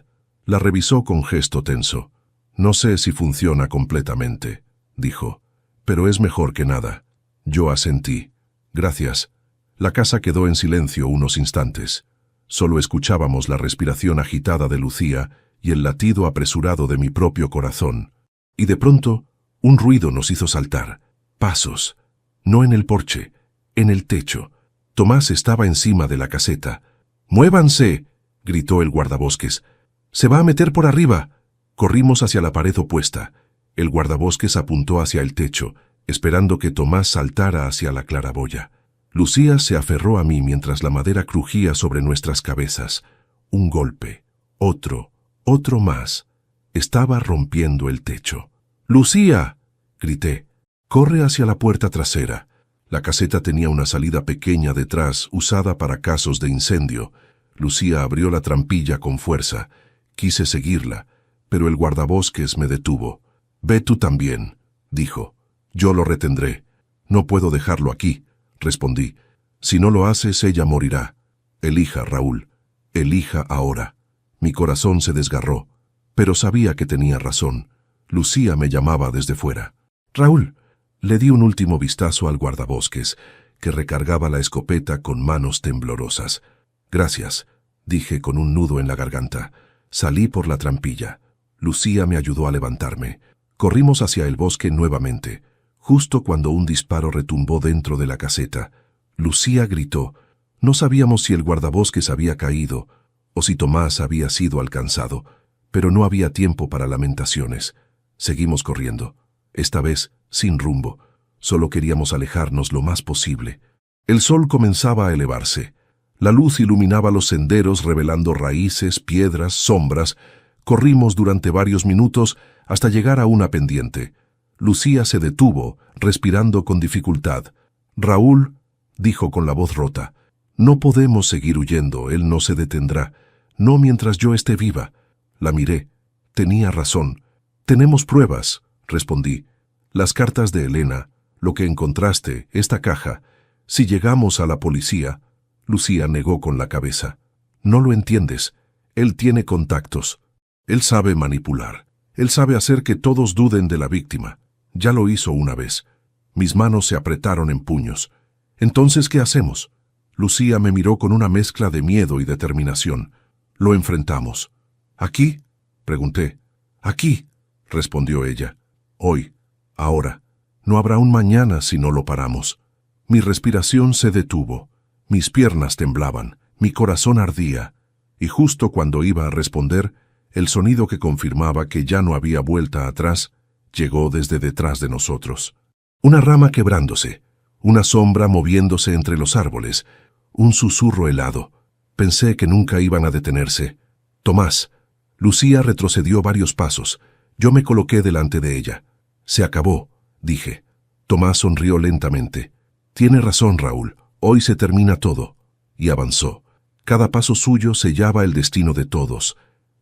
La revisó con gesto tenso. «No sé si funciona completamente», dijo, «pero es mejor que nada». Yo asentí. «Gracias». La casa quedó en silencio unos instantes. Solo escuchábamos la respiración agitada de Lucía y el latido apresurado de mi propio corazón. Y de pronto, un ruido nos hizo saltar. Pasos. No en el porche, en el techo. Tomás estaba encima de la caseta. «¡Muévanse!», gritó el guardabosques. «¡Se va a meter por arriba!». Corrimos hacia la pared opuesta. El guardabosques apuntó hacia el techo, esperando que Tomás saltara hacia la claraboya. Lucía se aferró a mí mientras la madera crujía sobre nuestras cabezas. Un golpe, otro más. Estaba rompiendo el techo. «¡Lucía!», grité. «Corre hacia la puerta trasera». La caseta tenía una salida pequeña detrás, usada para casos de incendio. Lucía abrió la trampilla con fuerza. Quise seguirla, pero el guardabosques me detuvo. «Ve tú también», dijo. «Yo lo retendré». «No puedo dejarlo aquí», respondí. «Si no lo haces, ella morirá». «Elija, Raúl. Elija ahora». Mi corazón se desgarró, pero sabía que tenía razón. Lucía me llamaba desde fuera. «Raúl». Le di un último vistazo al guardabosques, que recargaba la escopeta con manos temblorosas. «Gracias», dije con un nudo en la garganta. Salí por la trampilla. Lucía me ayudó a levantarme. Corrimos hacia el bosque nuevamente, justo cuando un disparo retumbó dentro de la caseta. Lucía gritó. No sabíamos si el guardabosques había caído o si Tomás había sido alcanzado, pero no había tiempo para lamentaciones. Seguimos corriendo, esta vez sin rumbo. Solo queríamos alejarnos lo más posible. El sol comenzaba a elevarse. La luz iluminaba los senderos revelando raíces, piedras, sombras, Corrimos durante varios minutos hasta llegar a una pendiente. Lucía se detuvo, respirando con dificultad. «Raúl», dijo con la voz rota, «no podemos seguir huyendo, él no se detendrá. No mientras yo esté viva». La miré. Tenía razón. «Tenemos pruebas», respondí. «Las cartas de Elena, lo que encontraste, esta caja. Si llegamos a la policía». Lucía negó con la cabeza. «No lo entiendes. Él tiene contactos. Él sabe manipular. Él sabe hacer que todos duden de la víctima. Ya lo hizo una vez». Mis manos se apretaron en puños. «¿Entonces qué hacemos?» Lucía me miró con una mezcla de miedo y determinación. «Lo enfrentamos». «¿Aquí?», pregunté. «Aquí», respondió ella. «Hoy, ahora. No habrá un mañana si no lo paramos». Mi respiración se detuvo. Mis piernas temblaban. Mi corazón ardía. Y justo cuando iba a responder, el sonido que confirmaba que ya no había vuelta atrás llegó desde detrás de nosotros. Una rama quebrándose, una sombra moviéndose entre los árboles, un susurro helado. Pensé que nunca iban a detenerse. «Tomás». Lucía retrocedió varios pasos. Yo me coloqué delante de ella. «Se acabó», dije. Tomás sonrió lentamente. «Tiene razón, Raúl. Hoy se termina todo». Y avanzó. Cada paso suyo sellaba el destino de todos.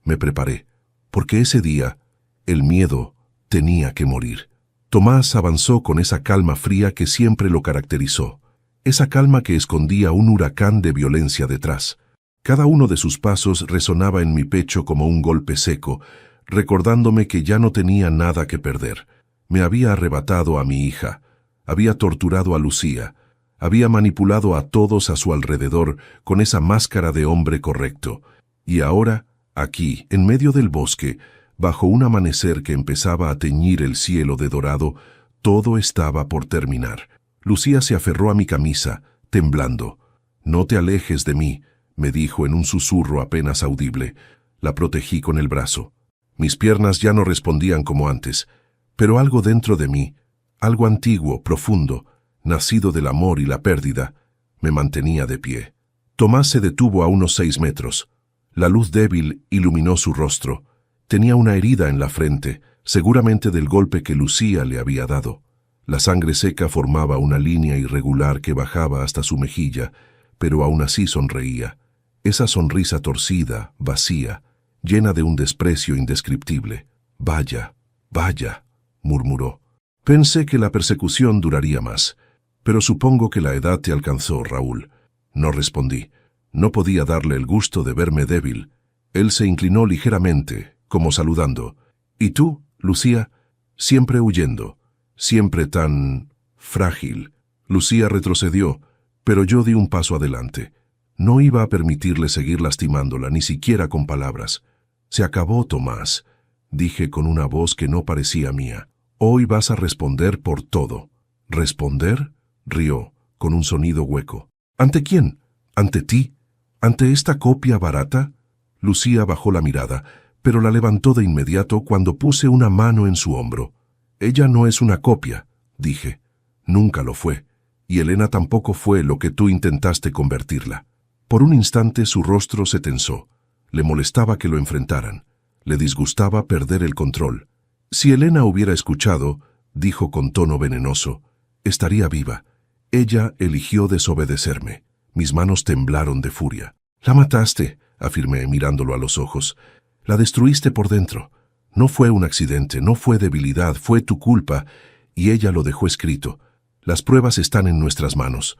Me preparé, porque ese día el miedo tenía que morir. Tomás avanzó con esa calma fría que siempre lo caracterizó, esa calma que escondía un huracán de violencia detrás. Cada uno de sus pasos resonaba en mi pecho como un golpe seco, recordándome que ya no tenía nada que perder. Me había arrebatado a mi hija, había torturado a Lucía, había manipulado a todos a su alrededor con esa máscara de hombre correcto. Y ahora, aquí, en medio del bosque, bajo un amanecer que empezaba a teñir el cielo de dorado, todo estaba por terminar. Lucía se aferró a mi camisa, temblando. «No te alejes de mí», me dijo en un susurro apenas audible. La protegí con el brazo. Mis piernas ya no respondían como antes, pero algo dentro de mí, algo antiguo, profundo, nacido del amor y la pérdida, me mantenía de pie. Tomás se detuvo a unos 6 metros. La luz débil iluminó su rostro. Tenía una herida en la frente, seguramente del golpe que Lucía le había dado. La sangre seca formaba una línea irregular que bajaba hasta su mejilla, pero aún así sonreía. Esa sonrisa torcida, vacía, llena de un desprecio indescriptible. «Vaya, vaya», murmuró. «Pensé que la persecución duraría más, pero supongo que la edad te alcanzó, Raúl». No respondí. No podía darle el gusto de verme débil. Él se inclinó ligeramente, como saludando. «¿Y tú, Lucía?» «Siempre huyendo, siempre tan frágil». Lucía retrocedió, pero yo di un paso adelante. No iba a permitirle seguir lastimándola, ni siquiera con palabras. «Se acabó, Tomás», dije con una voz que no parecía mía. «Hoy vas a responder por todo». «¿Responder?», rió, con un sonido hueco. «¿Ante quién? ¿Ante ti? ¿Ante esta copia barata?» Lucía bajó la mirada, pero la levantó de inmediato cuando puse una mano en su hombro. «Ella no es una copia», dije. «Nunca lo fue, y Elena tampoco fue lo que tú intentaste convertirla». Por un instante su rostro se tensó. Le molestaba que lo enfrentaran. Le disgustaba perder el control. «Si Elena hubiera escuchado», dijo con tono venenoso, «estaría viva. Ella eligió desobedecerme». Mis manos temblaron de furia. «La mataste», afirmé mirándolo a los ojos. «La destruiste por dentro. No fue un accidente, no fue debilidad, fue tu culpa, y ella lo dejó escrito. Las pruebas están en nuestras manos».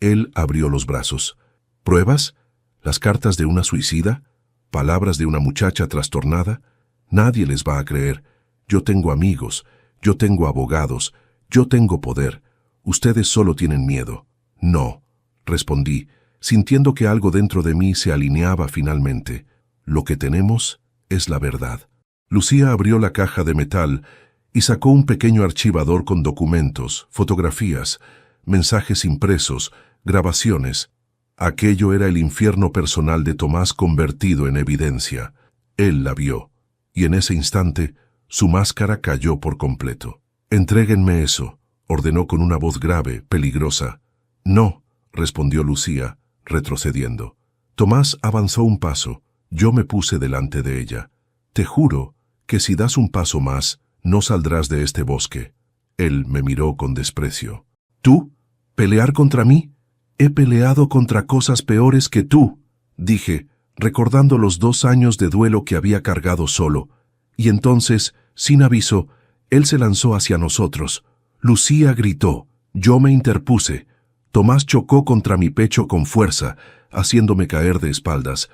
Él abrió los brazos. «¿Pruebas? ¿Las cartas de una suicida? ¿Palabras de una muchacha trastornada? Nadie les va a creer. Yo tengo amigos, yo tengo abogados, yo tengo poder. Ustedes solo tienen miedo». «No», respondí, sintiendo que algo dentro de mí se alineaba finalmente. «Lo que tenemos es la verdad». Lucía abrió la caja de metal y sacó un pequeño archivador con documentos, fotografías, mensajes impresos, grabaciones. Aquello era el infierno personal de Tomás convertido en evidencia. Él la vio, y en ese instante su máscara cayó por completo. «Entréguenme eso», ordenó con una voz grave, peligrosa. «No», respondió Lucía, retrocediendo. Tomás avanzó un paso. Yo me puse delante de ella. Te juro que si das un paso más, no saldrás de este bosque. Él me miró con desprecio. ¿Tú? ¿Pelear contra mí? He peleado contra cosas peores que tú, dije, recordando los 2 años de duelo que había cargado solo. Y entonces, sin aviso, él se lanzó hacia nosotros. Lucía gritó. Yo me interpuse. Tomás chocó contra mi pecho con fuerza, haciéndome caer de espaldas.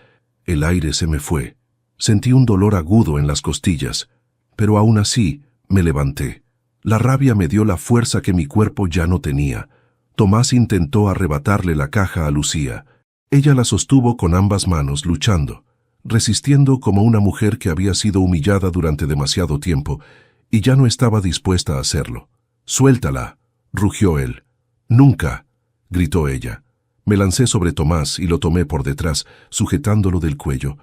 El aire se me fue. Sentí un dolor agudo en las costillas, pero aún así me levanté. La rabia me dio la fuerza que mi cuerpo ya no tenía. Tomás intentó arrebatarle la caja a Lucía. Ella la sostuvo con ambas manos, luchando, resistiendo como una mujer que había sido humillada durante demasiado tiempo y ya no estaba dispuesta a hacerlo. «Suéltala», rugió él. «Nunca», gritó ella. Me lancé sobre Tomás y lo tomé por detrás, sujetándolo del cuello.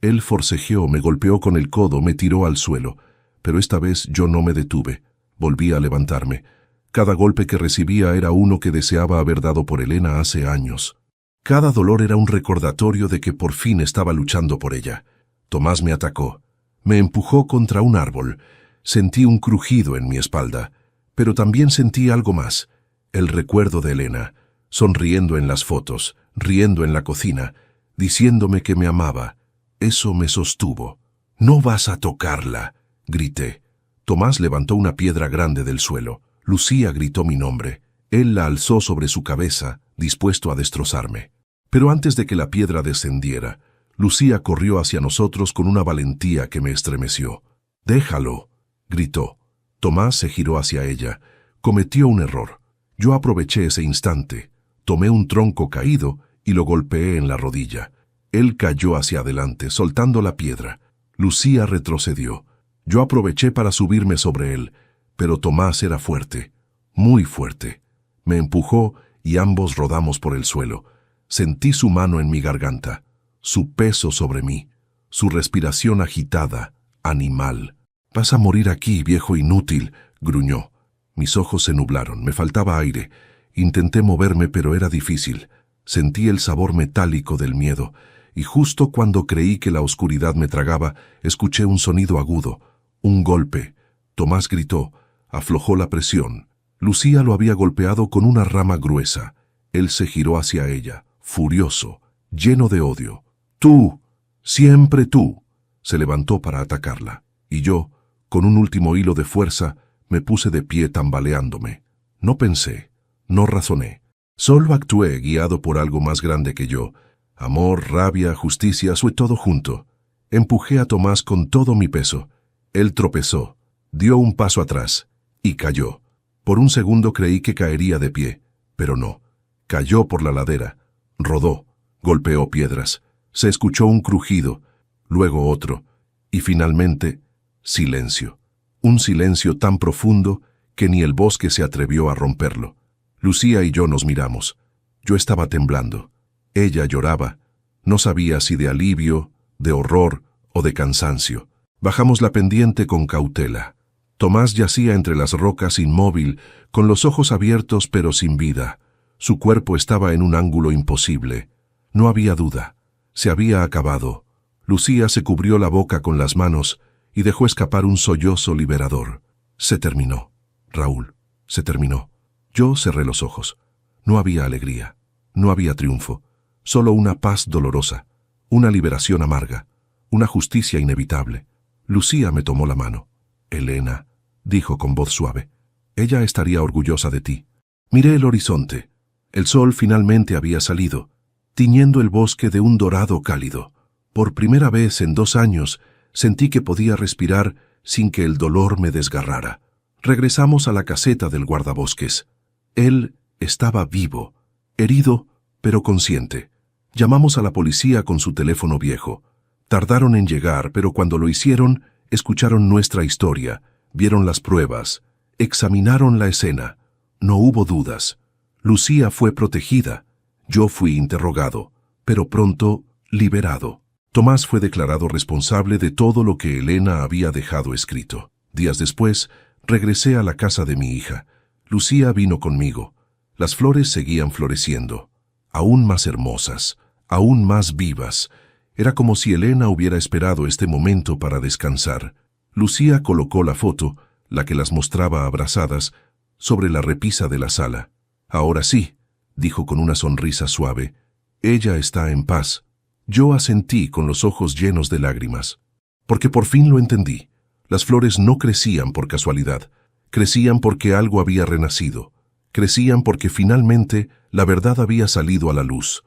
Él forcejeó, me golpeó con el codo, me tiró al suelo. Pero esta vez yo no me detuve. Volví a levantarme. Cada golpe que recibía era uno que deseaba haber dado por Elena hace años. Cada dolor era un recordatorio de que por fin estaba luchando por ella. Tomás me atacó. Me empujó contra un árbol. Sentí un crujido en mi espalda. Pero también sentí algo más. El recuerdo de Elena, sonriendo en las fotos, riendo en la cocina, diciéndome que me amaba. Eso me sostuvo. «No vas a tocarla», grité. Tomás levantó una piedra grande del suelo. Lucía gritó mi nombre. Él la alzó sobre su cabeza, dispuesto a destrozarme. Pero antes de que la piedra descendiera, Lucía corrió hacia nosotros con una valentía que me estremeció. «Déjalo», gritó. Tomás se giró hacia ella. Cometió un error. Yo aproveché ese instante. Tomé un tronco caído y lo golpeé en la rodilla. Él cayó hacia adelante, soltando la piedra. Lucía retrocedió. Yo aproveché para subirme sobre él, pero Tomás era fuerte, muy fuerte. Me empujó y ambos rodamos por el suelo. Sentí su mano en mi garganta, su peso sobre mí, su respiración agitada, animal. «Vas a morir aquí, viejo inútil», gruñó. Mis ojos se nublaron, me faltaba aire. Intenté moverme, pero era difícil. Sentí el sabor metálico del miedo, y justo cuando creí que la oscuridad me tragaba, escuché un sonido agudo, un golpe. Tomás gritó, aflojó la presión. Lucía lo había golpeado con una rama gruesa. Él se giró hacia ella, furioso, lleno de odio. «Tú, siempre tú», se levantó para atacarla, y yo, con un último hilo de fuerza, me puse de pie tambaleándome. No pensé, no razoné. Solo actué guiado por algo más grande que yo. Amor, rabia, justicia, fue todo junto. Empujé a Tomás con todo mi peso. Él tropezó, dio un paso atrás y cayó. Por un segundo creí que caería de pie, pero no. Cayó por la ladera, rodó, golpeó piedras. Se escuchó un crujido, luego otro, y finalmente, silencio. Un silencio tan profundo que ni el bosque se atrevió a romperlo. Lucía y yo nos miramos. Yo estaba temblando. Ella lloraba. No sabía si de alivio, de horror o de cansancio. Bajamos la pendiente con cautela. Tomás yacía entre las rocas inmóvil, con los ojos abiertos pero sin vida. Su cuerpo estaba en un ángulo imposible. No había duda. Se había acabado. Lucía se cubrió la boca con las manos y dejó escapar un sollozo liberador. Se terminó, Raúl, se terminó. Yo cerré los ojos. No había alegría, no había triunfo, solo una paz dolorosa, una liberación amarga, una justicia inevitable. Lucía me tomó la mano. «Elena», dijo con voz suave, «ella estaría orgullosa de ti». Miré el horizonte. El sol finalmente había salido, tiñendo el bosque de un dorado cálido. Por primera vez en 2 años sentí que podía respirar sin que el dolor me desgarrara. Regresamos a la caseta del guardabosques. Él estaba vivo, herido, pero consciente. Llamamos a la policía con su teléfono viejo. Tardaron en llegar, pero cuando lo hicieron, escucharon nuestra historia, vieron las pruebas, examinaron la escena. No hubo dudas. Lucía fue protegida. Yo fui interrogado, pero pronto liberado. Tomás fue declarado responsable de todo lo que Elena había dejado escrito. Días después, regresé a la casa de mi hija. Lucía vino conmigo. Las flores seguían floreciendo, aún más hermosas, aún más vivas. Era como si Elena hubiera esperado este momento para descansar. Lucía colocó la foto, la que las mostraba abrazadas, sobre la repisa de la sala. «Ahora sí», dijo con una sonrisa suave, «ella está en paz». Yo asentí con los ojos llenos de lágrimas, porque por fin lo entendí. Las flores no crecían por casualidad, crecían porque algo había renacido, crecían porque finalmente la verdad había salido a la luz,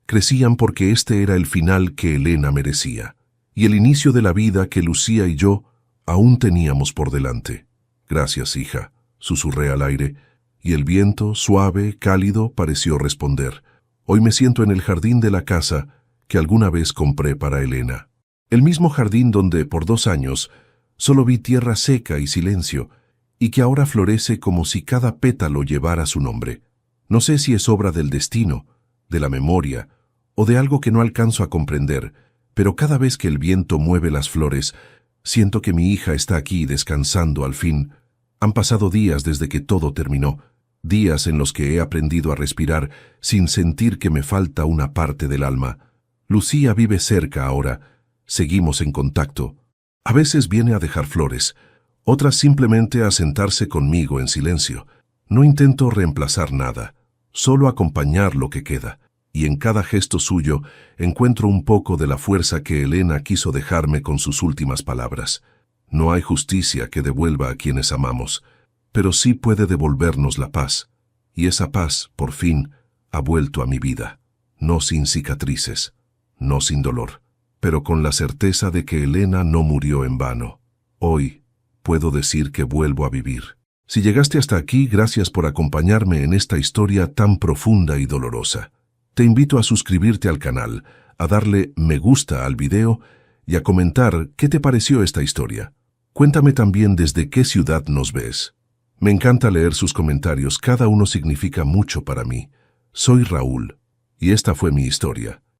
crecían porque este era el final que Elena merecía, y el inicio de la vida que Lucía y yo aún teníamos por delante. «Gracias, hija», susurré al aire, y el viento, suave, cálido, pareció responder. «Hoy me siento en el jardín de la casa que alguna vez compré para Elena. El mismo jardín donde, por 2 años, solo vi tierra seca y silencio, y que ahora florece como si cada pétalo llevara su nombre. No sé si es obra del destino, de la memoria, o de algo que no alcanzo a comprender, pero cada vez que el viento mueve las flores, siento que mi hija está aquí descansando al fin. Han pasado días desde que todo terminó, días en los que he aprendido a respirar sin sentir que me falta una parte del alma. Lucía vive cerca ahora, seguimos en contacto. A veces viene a dejar flores, otras simplemente a sentarse conmigo en silencio. No intento reemplazar nada, solo acompañar lo que queda, y en cada gesto suyo encuentro un poco de la fuerza que Elena quiso dejarme con sus últimas palabras. No hay justicia que devuelva a quienes amamos, pero sí puede devolvernos la paz, y esa paz, por fin, ha vuelto a mi vida, no sin cicatrices, no sin dolor, pero con la certeza de que Elena no murió en vano. Hoy puedo decir que vuelvo a vivir. Si llegaste hasta aquí, gracias por acompañarme en esta historia tan profunda y dolorosa. Te invito a suscribirte al canal, a darle me gusta al video y a comentar qué te pareció esta historia. Cuéntame también desde qué ciudad nos ves. Me encanta leer sus comentarios, cada uno significa mucho para mí. Soy Raúl, y esta fue mi historia.